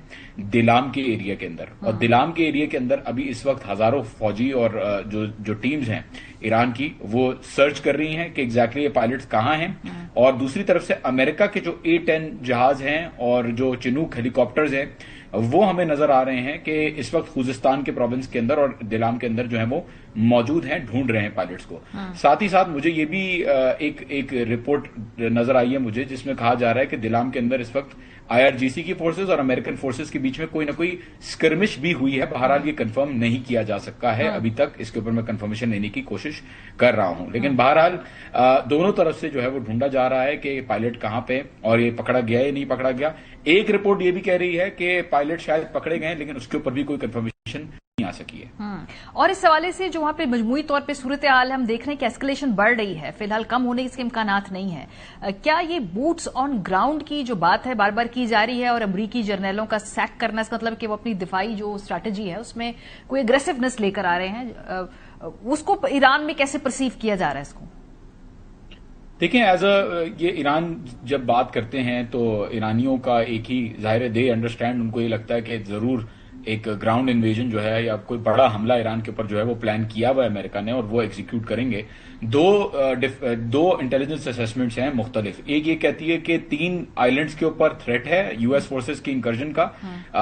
दिलाम के एरिया के अंदर। और दिलाम के एरिया के अंदर अभी इस वक्त हजारों फौजी और जो टीम्स हैं ईरान की, वो सर्च कर रही हैं कि एग्जैक्टली ये पायलट्स कहाँ हैं। और दूसरी तरफ से अमेरिका के जो A-10 जहाज हैं और जो चिनूक हेलीकॉप्टर्स हैं, वो हमें नजर आ रहे हैं कि इस वक्त खुजिस्तान के प्रोविंस के अंदर और दिलाम के अंदर जो है वो मौजूद हैं, ढूंढ रहे हैं पायलट्स को। साथ ही साथ मुझे ये भी एक रिपोर्ट नजर आई है मुझे, जिसमें कहा जा रहा है कि दिलाम के अंदर इस वक्त IRGC की फोर्सेस और अमेरिकन फोर्सेस के बीच में कोई ना कोई स्कर्मिश भी हुई है। बहरहाल ये कंफर्म नहीं किया जा सका है अभी तक, इसके ऊपर मैं कंफर्मेशन लेने की कोशिश कर रहा हूं। लेकिन बहरहाल दोनों तरफ से जो है वो ढूंढा जा रहा है कि पायलट कहां पे और ये पकड़ा गया या नहीं पकड़ा गया। एक रिपोर्ट ये भी कह रही है कि पायलट शायद पकड़े गए, लेकिन उसके ऊपर भी कोई कंफर्मेशन नहीं आ सकी है। और इस हवाले से जो वहां पे मजमूई तौर पे सूरत हाल हम देख रहे हैं कि एस्केलेशन बढ़ रही है, फिलहाल कम होने के इसके इम्कानात नहीं है। क्या ये बूट्स ऑन ग्राउंड की जो बात है बार बार की जा रही है और अमरीकी जर्नैलों का सैक करना, इसका मतलब कि वो अपनी दिफाई जो स्ट्रैटेजी है उसमें कोई एग्रेसिवनेस लेकर आ रहे हैं, उसको ईरान में कैसे परसीव किया जा रहा है इसको? देखिए, ये ईरान जब बात करते हैं तो ईरानियों का एक ही जाहिर है, दे अंडरस्टैंड, उनको ये लगता है कि जरूर एक ग्राउंड इन्वेजन जो है या कोई बड़ा हमला ईरान के ऊपर जो है वो प्लान किया हुआ है अमेरिका ने, और वो एग्जीक्यूट करेंगे। दो इंटेलिजेंस असेसमेंट्स हैं मुख्तलिफ। एक ये कहती है कि 3 आइलैंड्स के ऊपर थ्रेट है यूएस फोर्सेस की इंकर्जन का,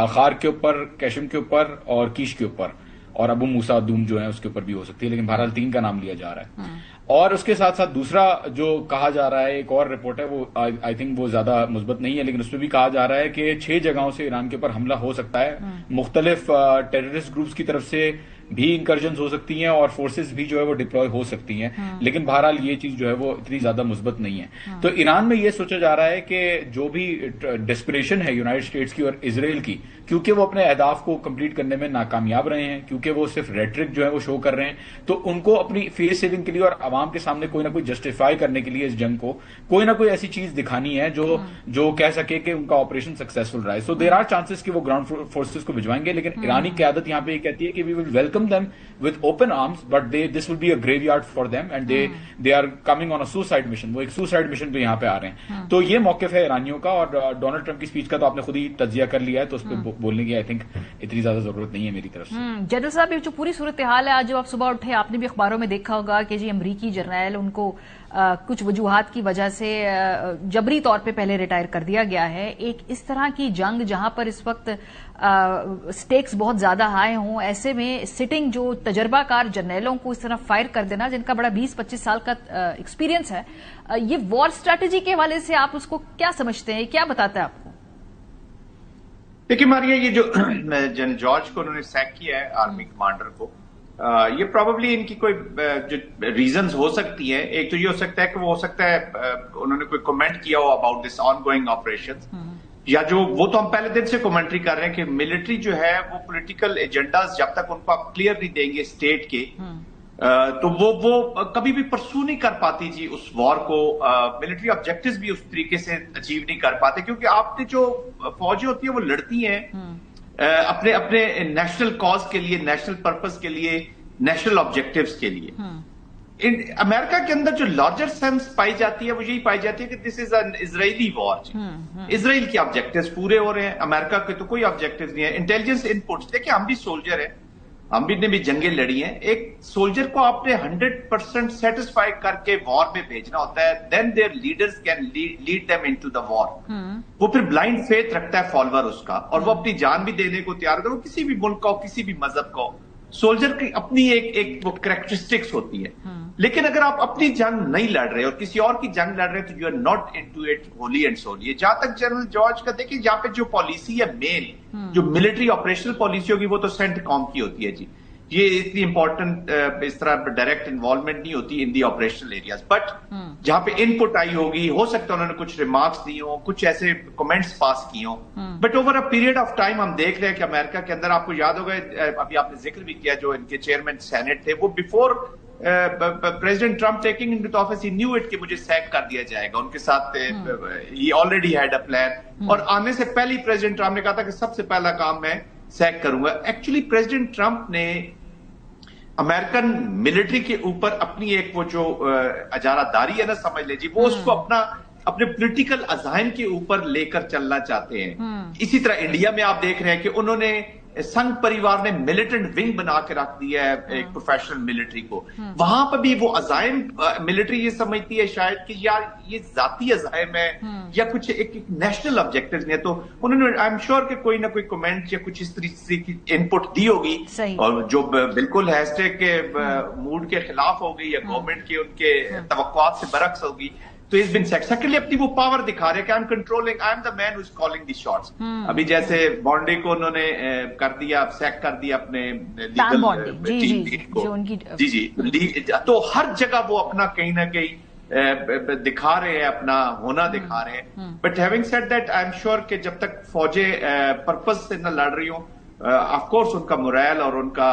खार के ऊपर, कैशम के ऊपर और कीश के ऊपर, और अबू मूसा दूम जो है उसके ऊपर भी हो सकती है, लेकिन बहरहाल 3 का नाम लिया जा रहा है। और उसके साथ साथ दूसरा जो कहा जा रहा है, एक और रिपोर्ट है, वो आई थिंक वो ज्यादा मुस्बत नहीं है, लेकिन उसमें भी कहा जा रहा है कि 6 जगहों से ईरान के ऊपर हमला हो सकता है। मुख्तलिफ टेररिस्ट ग्रुप्स की तरफ से भी इंकर्जन हो सकती हैं और फोर्सेस भी जो है वो डिप्लॉय हो सकती हैं, लेकिन बहरहाल ये चीज जो है वो इतनी ज्यादा मुस्बत नहीं है। तो ईरान में ये सोचा जा रहा है कि जो भी डेस्परेशन है यूनाइटेड स्टेट्स की और इजराइल की, क्योंकि वो अपने अहदाफ को कंप्लीट करने में नाकामयाब रहे हैं, क्योंकि वो सिर्फ रेटरिक जो है वो शो कर रहे हैं, तो उनको अपनी फेस सेविंग के लिए और आवाम के सामने कोई ना कोई जस्टिफाई करने के लिए इस जंग को कोई ना कोई ऐसी चीज दिखानी है जो कह सके कि उनका ऑपरेशन सक्सेसफुल रहा है। सो देयर आर चांसेस कि वो ग्राउंड फोर्सेस को भिजवाएंगे, लेकिन ईरानी क़यादत यहां पे कहती है कि we will welcome welcome them with open arms, but this will be a graveyard for them, and they are coming on a suicide mission. वो एक suicide mission पे यहाँ पे आ रहे हैं. तो ये मौक़िफ़ है ईरानियों का, और डोनाल्ड ट्रंप की स्पीच का तो आपने खुद ही तज्जिया कर लिया है, तो उस पर बोलने की आई थिंक इतनी ज्यादा जरूरत नहीं है मेरी तरफ से. जनरल साहब, ये जो पूरी सूरत हाल है, आज जब आप सुबह उठे आपने भी अखबारों में देखा होगा कि जी अमरीकी जर्नैल उनको कुछ वजूहात की वजह से जबरी तौर पे पहले रिटायर कर दिया गया है. एक इस तरह की जंग जहां पर इस वक्त स्टेक्स बहुत ज्यादा हाई हों, ऐसे में सिटिंग जो तजर्बाकार जर्नैलों को इस तरह फायर कर देना, जिनका बड़ा 20-25 साल का एक्सपीरियंस है, ये वॉर स्ट्रैटेजी के हवाले से आप उसको क्या समझते हैं, क्या बताता है आपको? देखिए मारिया, ये जो जनरल जॉर्ज को उन्होंने सैक किया है, आर्मी कमांडर को, ये प्रोबेबली इनकी कोई जो रीजंस हो सकती हैं. एक तो ये हो सकता है कि वो हो सकता है उन्होंने कोई कमेंट किया हो अबाउट दिस ऑनगोइंग ऑपरेशंस, या जो वो तो हम पहले दिन से कमेंट्री कर रहे हैं कि मिलिट्री जो है वो पॉलिटिकल एजेंडास जब तक उनको आप क्लियर नहीं देंगे स्टेट के, तो वो कभी भी परसू नहीं कर पाती जी उस वॉर को. मिलिट्री ऑब्जेक्टिव्स भी उस तरीके से अचीव नहीं कर पाते, क्योंकि आपने जो फौजें होती है वो लड़ती हैं अपने अपने नेशनल कॉज के लिए, नेशनल पर्पस के लिए, नेशनल ऑब्जेक्टिव्स के लिए. अमेरिका के अंदर जो लार्जर सेंस पाई जाती है वो यही पाई जाती है कि this is an Israeli war. Israel के ऑब्जेक्टिव्स पूरे हो रहे हैं, अमेरिका के तो कोई ऑब्जेक्टिव्स नहीं है. इंटेलिजेंस इनपुट्स, देखिए हम भी सोल्जर हैं, हम भी ने भी जंगें लड़ी हैं. एक सोल्जर को आपने 100% सेटिस्फाई करके वॉर में भेजना होता है, then their leaders can lead them into the war. वो फिर ब्लाइंड फेथ रखता है फॉलोअर उसका, और वो अपनी जान भी देने को तैयार होता है. वो किसी भी मुल्क का हो, किसी भी मजहब का हो, सोल्जर की अपनी एक वो कैरेक्टरिस्टिक्स होती है. लेकिन अगर आप अपनी जंग नहीं लड़ रहे और किसी और की जंग लड़ रहे हैं, तो you are not into it wholly and solely. जहां तक जनरल जॉर्ज का देखिए, यहाँ पे जो पॉलिसी है मेन जो मिलिट्री ऑपरेशनल पॉलिसी होगी वो तो सेंटकॉम की होती है जी. ये इतनी इंपॉर्टेंट इस तरह डायरेक्ट इन्वॉल्वमेंट नहीं होती इन दी ऑपरेशनल एरियाज, बट जहां पे इनपुट आई होगी, हो सकता है उन्होंने कुछ रिमार्क्स दिए हो, कुछ ऐसे कमेंट्स पास किए हो, but over a period of time हम देख रहे हैं कि अमेरिका के अंदर, आपको याद होगा अभी आपने जिक्र भी किया, जो इनके चेयरमैन सेनेट थे, वो before president Trump taking into office he knew it कि मुझे सैक कर दिया जाएगा. उनके साथ ही ऑलरेडी हैड अ प्लान, और आने से पहले ही प्रेसिडेंट ट्रंप ने कहा था कि सबसे पहला काम मैं सैक करूंगा. एक्चुअली प्रेसिडेंट ट्रंप ने अमेरिकन मिलिट्री के ऊपर अपनी एक वो जो अजारादारी है ना, समझ लीजिए, वो उसको अपने पॉलिटिकल अजाइम के ऊपर लेकर चलना चाहते हैं. इसी तरह इंडिया में आप देख रहे हैं कि उन्होंने संघ परिवार ने मिलिटेंट विंग बना के रख दिया है एक प्रोफेशनल मिलिट्री को. वहां पर भी वो अजाइम मिलिट्री ये समझती है शायद कि यार ये जाती अजाइम है या कुछ एक नेशनल ऑब्जेक्टिव नहीं है. तो उन्होंने आई एम श्योर कि कोई ना कोई कमेंट या कुछ इस तरीके की इनपुट दी होगी, और जो बिल्कुल हैशटैग के मूड के खिलाफ होगी या गवर्नमेंट के उनके तवक्कुआत से बरक्स होगी. तो इस बिन सेकेंडली अपनी वो पावर दिखा रहे हैं कि I am controlling, I am the man who is calling the shots. अभी जैसे बॉन्डी को उन्होंने कर दिया, सैक कर दिया अपने लीगल टीम को. जी, तो हर जगह वो अपना कहीं ना कहीं दिखा रहे हैं, अपना होना दिखा रहे हैं. But having said that, I am sure कि जब तक फौजें पर्पस से न लड़ रही हो, ऑफ कोर्स उनका मोरल और उनका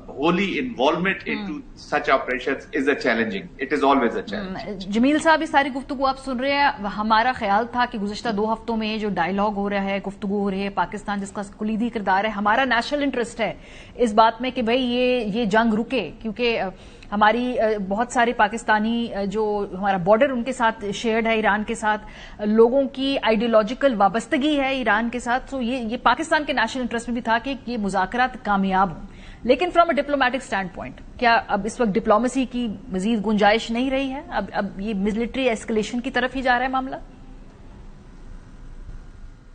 holy involvement into such operations is a challenging, it is always a challenge. Jameel साहब, इस सारी गुफ्तगू आप सुन रहे हैं, हमारा ख्याल था कि गुज़िश्ता 2 हफ्तों में जो डायलॉग हो रहा है, गुफ्तगू हो रही है, पाकिस्तान जिसका कुलीदी किरदार है, हमारा नेशनल इंटरेस्ट है इस बात में कि भाई ये जंग रुके, क्योंकि हमारी बहुत सारे पाकिस्तानी जो हमारा बॉर्डर उनके साथ शेयर्ड है ईरान के साथ, लोगों की आइडियोलॉजिकल वाबस्तगी है ईरान के साथ. तो ये पाकिस्तान के नेशनल इंटरेस्ट में भी था कि ये मुज़ाकरात कामयाब हों. लेकिन from a diplomatic stand point, क्या अब इस वक्त डिप्लोमेसी की मजीद गुंजाइश नहीं रही है? अब ये मिलिट्री एस्केलेशन की तरफ ही जा रहा है मामला?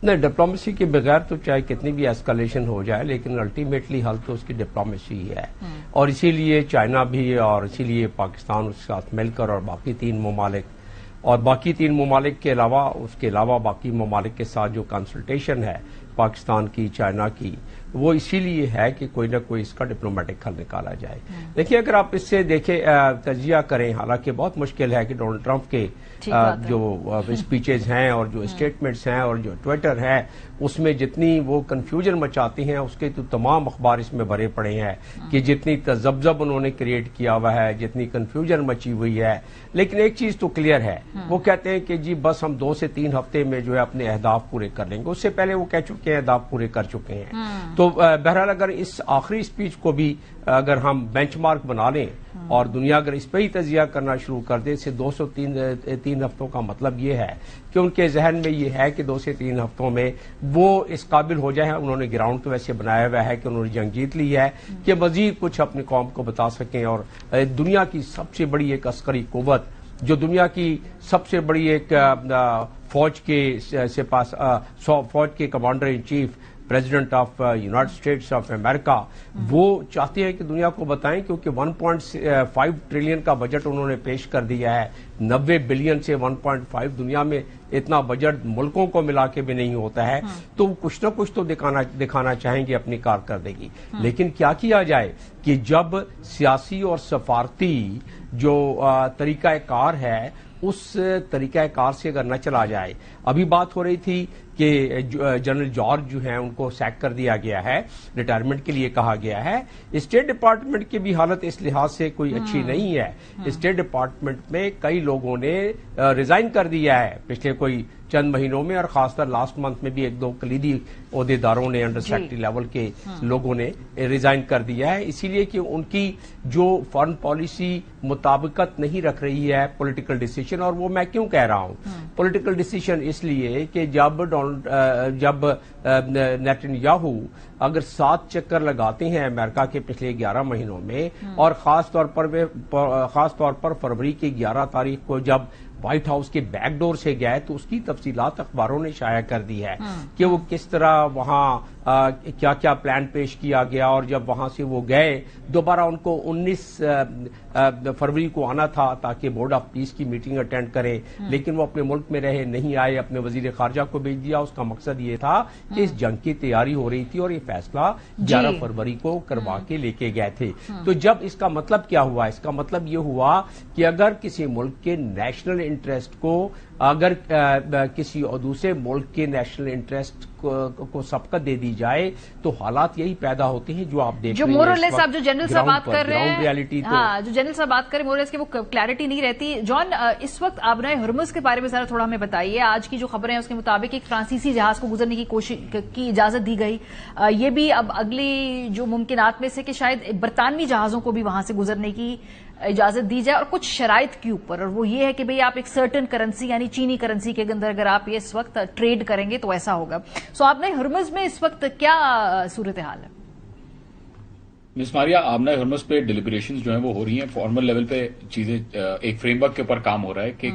नहीं, डिप्लोमेसी के बगैर तो चाहे कितनी भी एस्केलेशन हो जाए, लेकिन अल्टीमेटली हल तो उसकी डिप्लोमेसी ही है. और इसीलिए चाइना भी, और इसीलिए पाकिस्तान उसके साथ मिलकर, और बाकी 3 ममालिक, और बाकी 3 ममालिक के अलावा उसके अलावा बाकी ममालिक के साथ जो कंसल्टेशन है पाकिस्तान की, चाइना की, वो इसीलिए है कि कोई ना कोई इसका डिप्लोमेटिक हल निकाला जाए. देखिए, अगर आप इससे देखें, तजिया करें, हालांकि बहुत मुश्किल है कि डोनाल्ड ट्रंप के जो स्पीचेज हैं और जो स्टेटमेंट्स हैं और जो ट्विटर है, उसमें जितनी वो कंफ्यूजन मचाती हैं, उसके तो तमाम अखबार इसमें भरे पड़े हैं कि जितनी तजब्जब उन्होंने क्रिएट किया हुआ है, जितनी कंफ्यूजन मची हुई है. लेकिन एक चीज तो क्लियर है, वो कहते हैं कि जी बस हम 2 से 3 हफ्ते में जो है अपने अहदाफ पूरे कर लेंगे. उससे पहले वो कह चुके हैं अहदाफ पूरे कर चुके हैं. تو بہرحال اگر اس آخری اسپیچ کو بھی اگر ہم بینچ مارک بنا لیں اور دنیا اگر اس پہ ہی تجزیہ کرنا شروع کر دے، اسے 2 سے 3 ہفتوں کا مطلب یہ ہے کہ ان کے ذہن میں یہ ہے کہ 2 سے 3 ہفتوں میں وہ اس قابل ہو جائیں، انہوں نے گراؤنڈ تو ویسے بنایا ہوا ہے کہ انہوں نے جنگ جیت لی ہے، کہ مزید کچھ اپنی قوم کو بتا سکیں اور دنیا کی سب سے بڑی ایک عسکری قوت، جو دنیا کی سب سے بڑی ایک فوج کے commander in chief, president of United States of America, وہ چاہتے ہیں کہ دنیا کو بتائیں، کیونکہ 1.5 ٹریلین کا بجٹ انہوں نے پیش کر دیا ہے، 90 بلین سے 1.5 دنیا میں اتنا بجٹ ملکوں کو ملا کے بھی نہیں ہوتا ہے، تو کچھ نہ کچھ تو دکھانا چاہیں گے اپنی کارکردگی۔ لیکن کیا جائے کہ جب سیاسی اور سفارتی جو طریقہ کار ہے اس طریقہ کار سے اگر نہ چلا جائے، ابھی بات ہو رہی تھی کہ جنرل جارج جو ہیں ان کو سیک کر دیا گیا ہے، ریٹائرمنٹ کے لیے کہا گیا ہے۔ اسٹیٹ ڈپارٹمنٹ کی بھی حالت اس لحاظ سے کوئی اچھی نہیں ہے، اسٹیٹ ڈپارٹمنٹ میں کئی لوگوں نے ریزائن کر دیا ہے پچھلے کوئی چند مہینوں میں، اور خاص طور لاسٹ منتھ میں بھی 1-2 کلیدی عہدیداروں نے انڈر سیکرٹری لیول کے لوگوں نے ریزائن کر دیا ہے، اسی لیے کہ ان کی جو فارن پالیسی مطابقت نہیں رکھ رہی ہے پولیٹیکل ڈیسیشن۔ اور وہ میں کیوں کہہ رہا ہوں پولیٹیکل ڈیسیشن؟ اس لیے کہ جب نیتن یاہو اگر 7 چکر لگاتے ہیں امریکہ کے پچھلے 11 مہینوں میں، اور خاص طور پر فروری کی 11 تاریخ کو جب وائٹ ہاؤس کے بیک ڈور سے گئے، تو اس کی تفصیلات اخباروں نے شائع کر دی ہے کہ وہ کس طرح وہاں کیا کیا پلان پیش کیا گیا، اور جب وہاں سے وہ گئے دوبارہ ان کو 19 فروری کو آنا تھا تاکہ بورڈ آف پیس کی میٹنگ اٹینڈ کرے، لیکن وہ اپنے ملک میں رہے نہیں آئے، اپنے وزیر خارجہ کو بھیج دیا۔ اس کا مقصد یہ تھا کہ اس جنگ کی تیاری ہو رہی تھی اور یہ فیصلہ 11 فروری کو کروا کے لے کے گئے تھے۔ تو جب اس کا مطلب کیا ہوا؟ اس کا مطلب یہ ہوا کہ اگر کسی ملک کے نیشنل انٹرسٹ کو اگر کسی اور دوسرے ملک کے نیشنل انٹرسٹ کو سبقت دے دی جائے تو حالات یہی پیدا ہوتے ہیں جو آپ دیکھ رہے ہیں۔ جو مورلیس صاحب جو جنرل صاحب بات کر رہے ہیں، ہاں جو جنرل صاحب بات کر رہے ہیں مورلیس کی، وہ کلیئرٹی نہیں رہتی۔ جان، اس وقت آبنائے ہرمز کے بارے میں ذرا تھوڑا ہمیں بتائیے۔ آج کی جو خبریں ہیں اس کے مطابق ایک فرانسیسی جہاز کو گزرنے کی کوشش کی اجازت دی گئی، یہ بھی اب اگلی جو ممکنات میں سے کہ شاید برطانوی جہازوں کو بھی وہاں سے گزرنے کی اجازت دی جائے، اور کچھ شرائط کے اوپر، اور وہ یہ ہے کہ بھئی آپ ایک سرٹن کرنسی یعنی چینی کرنسی کے اندر اگر آپ یہ اس وقت ٹریڈ کریں گے تو ایسا ہوگا۔ سو آبنائے ہرمز میں اس وقت کیا صورتحال ہے؟ مس ماریا، آبنائے ہرمز پہ ڈیلیبریشنز جو ہیں وہ ہو رہی ہیں، فارمل لیول پہ چیزیں ایک فریم ورک کے اوپر کام ہو رہا ہے کہ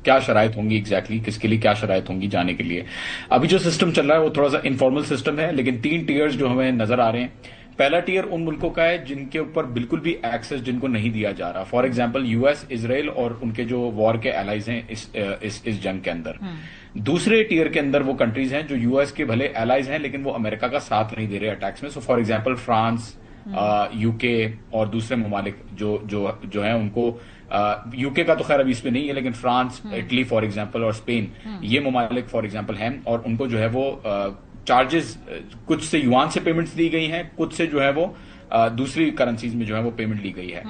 کیا شرائط ہوں گی ایگزیکٹلی، کس کے لیے کیا شرائط ہوں گی جانے کے لیے۔ ابھی جو سسٹم چل رہا ہے وہ تھوڑا سا انفارمل سسٹم ہے، لیکن 3 ٹیئرز جو ہمیں نظر آ رہے ہیں۔ پہلا ٹیئر ان ملکوں کا ہے جن کے اوپر بالکل بھی ایکسس جن کو نہیں دیا جا رہا، فار ایگزامپل یو ایس، اسرائیل اور ان کے جو وار کے الائز ہیں اس جنگ کے اندر۔ دوسرے ٹیئر کے اندر وہ کنٹریز ہیں جو یو ایس کے بھلے الائز ہیں لیکن وہ امریکہ کا ساتھ نہیں دے رہے اٹیکس میں، سو فار ایگزامپل فرانس، یو کے اور دوسرے ممالک جو ہیں ان کو، یو کے کا تو خیر ابھی اس پہ نہیں ہے، لیکن فرانس، اٹلی فار ایگزامپل اور اسپین، یہ ممالک فار ایگزامپل ہیں، اور ان کو جو ہے وہ چارجز کچھ سے یوان سے پیمنٹس دی گئی ہیں، کچھ سے جو ہے وہ دوسری کرنسیز میں جو ہے وہ پیمنٹ لی گئی ہے۔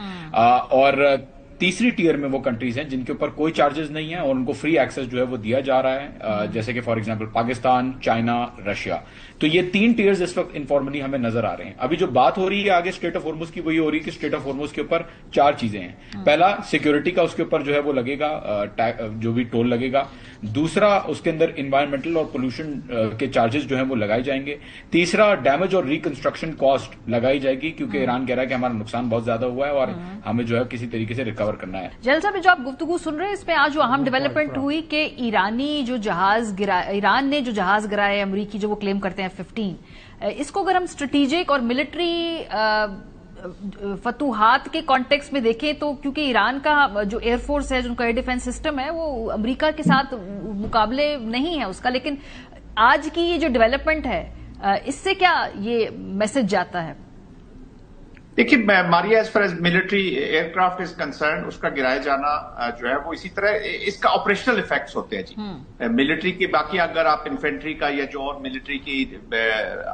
اور تیسری ٹیئر میں وہ کنٹریز ہیں جن کے اوپر کوئی چارجز نہیں ہیں اور ان کو فری ایکسس جو ہے وہ دیا جا رہا ہے، جیسے کہ for example Pakistan, China, Russia. تو یہ 3 ٹیئرز اس وقت انفارملی ہمیں نظر آ رہے ہیں۔ ابھی جو بات ہو رہی ہے آگے اسٹریٹ آف ہرمز کی، وہی ہو رہی ہے کہ اسٹریٹ آف ہرمز کے اوپر 4 چیزیں ہیں۔ پہلا، سیکیورٹی کا اس کے اوپر جو ہے وہ لگے گا، جو بھی ٹول لگے گا۔ دوسرا، اس کے اندر انوائرمنٹل اور پولوشن کے چارجز جو ہیں وہ لگائے جائیں گے۔ تیسرا، ڈیمیج اور ریکنسٹرکشن کاسٹ لگائی جائے گی، کیونکہ ایران کہہ رہا ہے کہ ہمارا نقصان بہت زیادہ ہوا ہے اور ہمیں جو ہے کسی طریقے سے ریکور کرنا ہے۔ جنرل صاحب، جو آپ گفتگو سن رہے ہیں اس میں آج جو اہم ڈیولپمنٹ ہوئی کہ ایران نے جو جہاز گرائے امریکی، جو وہ کلیم کرتے ہیں 15، اس کو اگر ہم اسٹریٹجک اور ملٹری فتوحات کے کانٹیکس میں دیکھیں تو کیونکہ ایران کا جو ایئر فورس ہے، جو ان کا ایئر ڈیفنس سسٹم ہے، وہ امریکہ کے ساتھ مقابلے نہیں ہے اس کا، لیکن آج کی یہ جو ڈیولپمنٹ ہے اس سے کیا یہ میسج جاتا ہے؟ دیکھیے Maria, as far as military aircraft is concerned, اس کا گرائے جانا جو ہے وہ اسی طرح اس کا آپریشنل افیکٹس ہوتے ہیں جی ملٹری کے۔ باقی اگر آپ انفینٹری کا یا جو اور ملٹری کی،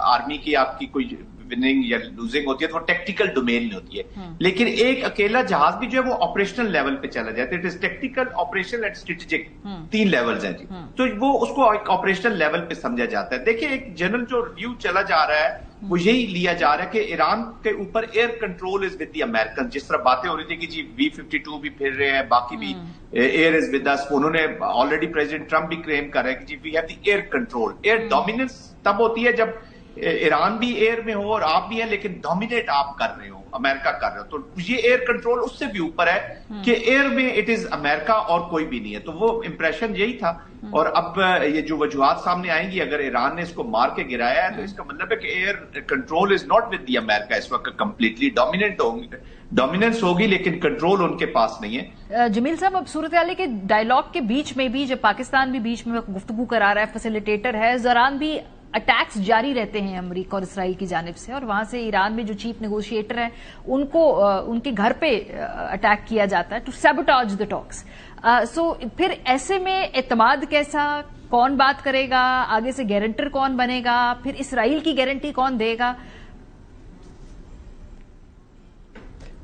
آرمی کی آپ کی کوئی विनिंग या लूजिंग होती है तो वो टेक्टिकल डोमेन में होती है, लेकिन एक अकेला जहाज भी जो है वो ऑपरेशनल लेवल पे चला जाता है। It is tactical, operational and strategic, 3 levels हैं जी। तो वो उसको एक ऑपरेशनल लेवल पे समझा जाता है। देखिए एक जनरल जो रिव्यू चला जा रहा है वो यही लिया जा रहा है कि ईरान के ऊपर air control is with the American. जिस तरह बातें हो रही थी कि जी B-52 भी फिर रहे हैं, बाकी भी एयर इज विद अस, उन्होंने ऑलरेडी प्रेसिडेंट ट्रंप भी क्लेम कर रहे हैं कि जी we have the air control. Air dominance तब होती है जब ईरान भी एयर में हो और आप भी हैं, लेकिन डोमिनेट आप कर रहे हो, अमेरिका कर रहे हो। तो ये एयर कंट्रोल उससे भी ऊपर है कि एयर में इट इज अमेरिका और कोई भी नहीं है। तो वो इंप्रेशन यही था। और अब ये जो वजूहात सामने आएंगी, अगर ईरान ने इसको मार के गिराया है तो इसका मतलब है कि air control is not with the America इस वक्त, कंप्लीटली डोमिनेंस होगी लेकिन कंट्रोल उनके पास नहीं है। जमील साहब, अब सूरत हाल के डायलॉग के बीच में भी जब पाकिस्तान भी बीच में गुफ्तगू करा रहा है, फैसिलिटेटर है, इस दौरान भी अटैक्स जारी रहते हैं अमेरिका और इसराइल की जानिब से, और वहां से ईरान में जो चीफ नेगोशिएटर है उनको उनके घर पे अटैक किया जाता है टू सैबोटेज द टॉक्स। सो फिर ऐसे में एतमाद कैसा, कौन बात करेगा, आगे से गारंटर कौन बनेगा, फिर इसराइल की गारंटी कौन देगा?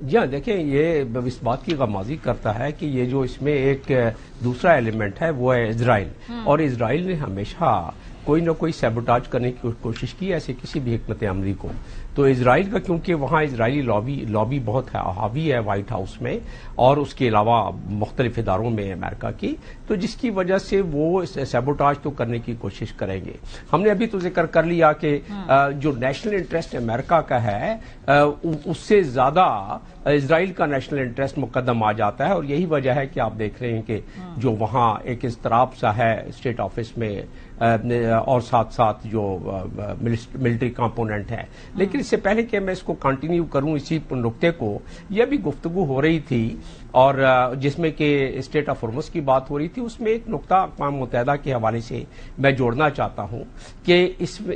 जी हाँ, देखें ये इस बात की गमाजी करता है कि ये जो इसमें एक दूसरा एलिमेंट है वो है इजराइल, और इजराइल ने हमेशा कोई ना कोई सैबोटाज करने की कोशिश की ऐसे किसी भी हिकमत अमली को। तो इजराइल का, क्योंकि वहां इजरायली लॉबी बहुत हावी है व्हाइट हाउस में और उसके अलावा मुख्तलिफ इदारों में अमेरिका की, तो जिसकी वजह से वो सैबोटाज तो करने की कोशिश करेंगे। हमने अभी तो जिक्र कर लिया कि जो नेशनल इंटरेस्ट अमेरिका का है उससे ज्यादा इजराइल का नेशनल इंटरेस्ट मुकद्दम आ जाता है, और यही वजह है कि आप देख रहे हैं कि जो वहां एक इज़्तिराब सा है स्टेट ऑफिस में और साथ साथ जो मिलिट्री कंपोनेंट है। लेकिन इससे पहले कि मैं इसको कंटिन्यू करूं इसी नुक्ते को, यह भी गुफ्तगू हो रही थी और जिसमें कि स्टेट ऑफ हॉर्मुज़ की बात हो रही थी, उसमें एक नुक्ता अक़वाम मुत्तहिदा के हवाले से मैं जोड़ना चाहता हूं कि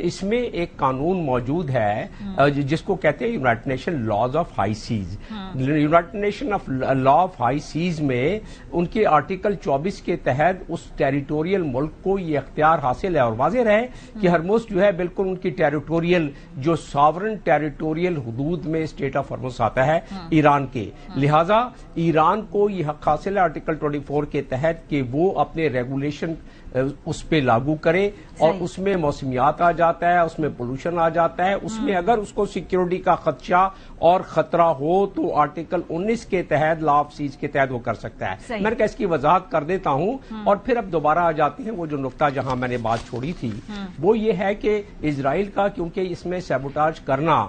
इसमें एक कानून मौजूद है जिसको कहते हैं United Nation laws of high seas. United Nation of law of high seas में उनके आर्टिकल 24 के तहत उस टेरिटोरियल मुल्क को ये अख्तियार हासिल है, और वाज़ेह रहे कि हॉर्मुज़ जो है बिल्कुल उनकी टेरिटोरियल जो सॉवरन टेरिटोरियल हुदूद में स्टेट ऑफ हॉर्मुज़ आता है ईरान के, लिहाजा ईरान को ये हक हासिल है आर्टिकल 24 के तहत कि वो अपने रेगुलेशन उस पे लागू करे, और उसमें मौसमियात आ जाता है, उसमें पोल्यूशन आ जाता है, उसमें अगर उसको सिक्योरिटी का खदशा और खतरा हो तो आर्टिकल 19 के तहत लॉ ऑफ सीज के तहत वो कर सकता है। मैंने कहा इसकी वजाहत कर देता हूं और फिर अब दोबारा आ जाते हैं वो जो नुक्ता जहां मैंने बात छोड़ी थी, वो ये है कि इजराइल का, क्योंकि इसमें सैबोटाज करना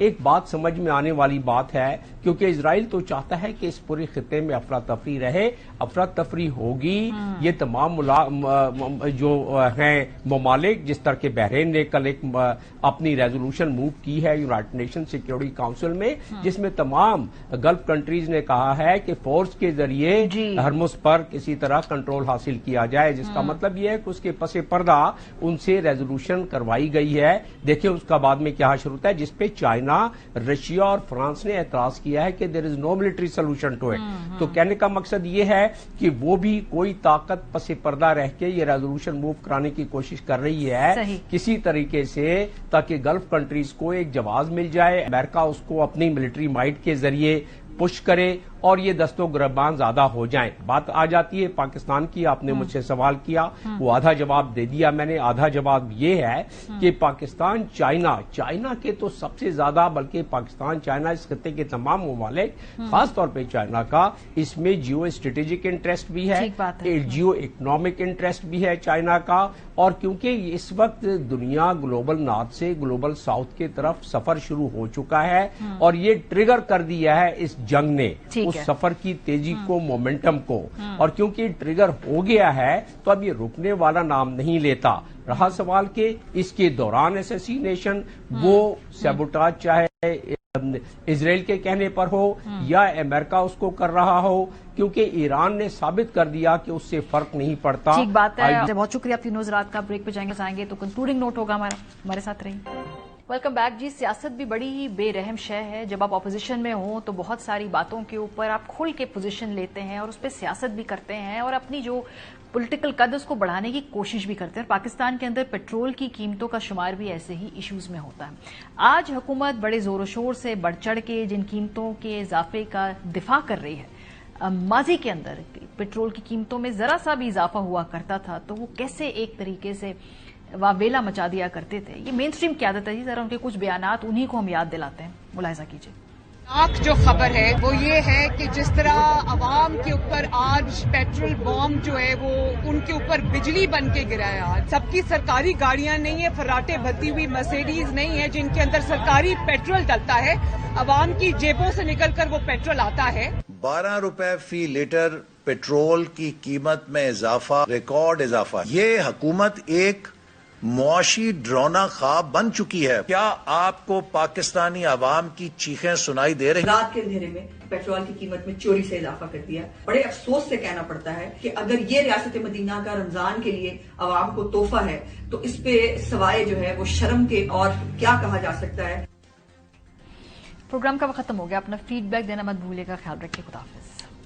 एक बात समझ में आने वाली बात है, क्योंकि इजराइल तो चाहता है कि इस पूरे खित्ते में अफरा तफरी रहे, अफरा तफरी होगी। ये तमाम जो हैं ममालिक, जिस तरह के बहरीन ने कल एक अपनी रेजोल्यूशन मूव की है यूनाइटेड नेशन सिक्योरिटी काउंसिल में, जिसमें तमाम गल्फ कंट्रीज ने कहा है कि फोर्स के जरिए हॉर्मुज़ पर किसी तरह कंट्रोल हासिल किया जाए, जिसका मतलब यह है कि उसके पसे पर्दा उनसे रेजोल्यूशन करवाई गई है। देखिए उसका बाद में क्या शुरू होता है, जिसपे चाइना, रशिया और फ्रांस ने एतराज किया है कि there is no military solution to it. तो कहने का मकसद ये है कि वो भी कोई ताकत पसे पर्दा रह के ये रेजोल्यूशन मूव कराने की कोशिश कर रही है किसी तरीके से, ताकि गल्फ कंट्रीज को एक जवाब मिल जाए, अमेरिका उसको अपनी मिलिट्री माइट के जरिए पुश करे और ये दस्तो गिरबान ज्यादा हो जाएं। बात आ जाती है पाकिस्तान की, आपने मुझसे सवाल किया, वो आधा जवाब दे दिया मैंने। आधा जवाब ये है कि पाकिस्तान चाइना के तो सबसे ज्यादा, बल्कि पाकिस्तान चाइना इस खत्ते के तमाम ममालिक, खासतौर पर चाइना का इसमें जियो स्ट्रेटेजिक इंटरेस्ट भी है, जियो इकोनॉमिक इंटरेस्ट भी है चाइना का। और क्योंकि इस वक्त दुनिया ग्लोबल नॉर्थ से ग्लोबल साउथ की तरफ सफर शुरू हो चुका है और ये ट्रिगर कर दिया है इस जंग ने उस सफर की तेजी को, मोमेंटम को, और क्योंकि ट्रिगर हो गया है तो अब ये रुकने वाला नाम नहीं लेता। रहा सवाल के इसके दौरान असैसिनेशन, वो सैबोटाज चाहे इजराइल के कहने पर हो या अमेरिका उसको कर रहा हो, क्योंकि ईरान ने साबित कर दिया कि उससे फर्क नहीं पड़ता। ठीक बात है। बहुत शुक्रिया। आप तीनों रात का ब्रेक पे जाएंगे तो कंक्लूडिंग नोट होगा हमारे साथ रहिए। वेलकम बैक जी। सियासत भी बड़ी ही बेरहम शय है। जब आप अपोजिशन में हो तो बहुत सारी बातों के ऊपर आप खुल के पोजीशन लेते हैं और उस पर सियासत भी करते हैं और अपनी जो पॉलिटिकल कद उसको बढ़ाने की कोशिश भी करते हैं। पाकिस्तान के अंदर पेट्रोल की कीमतों का शुमार भी ऐसे ही इश्यूज में होता है। आज हुकूमत बड़े जोरों शोर से बढ़ चढ़ के जिन कीमतों के इजाफे का दिफा कर रही है, माजी के अंदर पेट्रोल की कीमतों में जरा सा भी इजाफा हुआ करता था तो वो कैसे एक तरीके से वावेला मचा दिया करते थे। ये मेन स्ट्रीम क्यादत है जी, जरा उनके कुछ बयानात उन्हीं को हम याद दिलाते हैं, मुलाहिजा कीजिए। आख जो खबर है वो ये है कि जिस तरह आवाम के ऊपर आज पेट्रोल बॉम्ब जो है वो उनके ऊपर बिजली बन के गिरा है। आज सबकी सरकारी गाड़ियां नहीं है, फर्राटे भरती हुई मर्सिडीज नहीं है जिनके अंदर सरकारी पेट्रोल डलता है, आवाम की जेबों से निकलकर वो पेट्रोल आता है। 12 रुपए फी लीटर पेट्रोल की कीमत में इजाफा, रिकॉर्ड इजाफा। ये हुकूमत एक मुआशी ड्रोना ख्वाब बन चुकी है। क्या आपको पाकिस्तानी आवाम की चीखें सुनाई दे रही? रात के अंधेरे में पेट्रोल की कीमत में चोरी से इजाफा कर दिया। बड़े अफसोस से कहना पड़ता है कि अगर ये रियासत मदीना का रमजान के लिए आवाम को तोहफा है तो इस पे सवाए जो है वो शर्म के और क्या कहा जा सकता है। प्रोग्राम का वक्त खत्म हो गया। अपना फीडबैक देना मत भूलिएगा। ख्याल रखिए। खुदा हाफिज।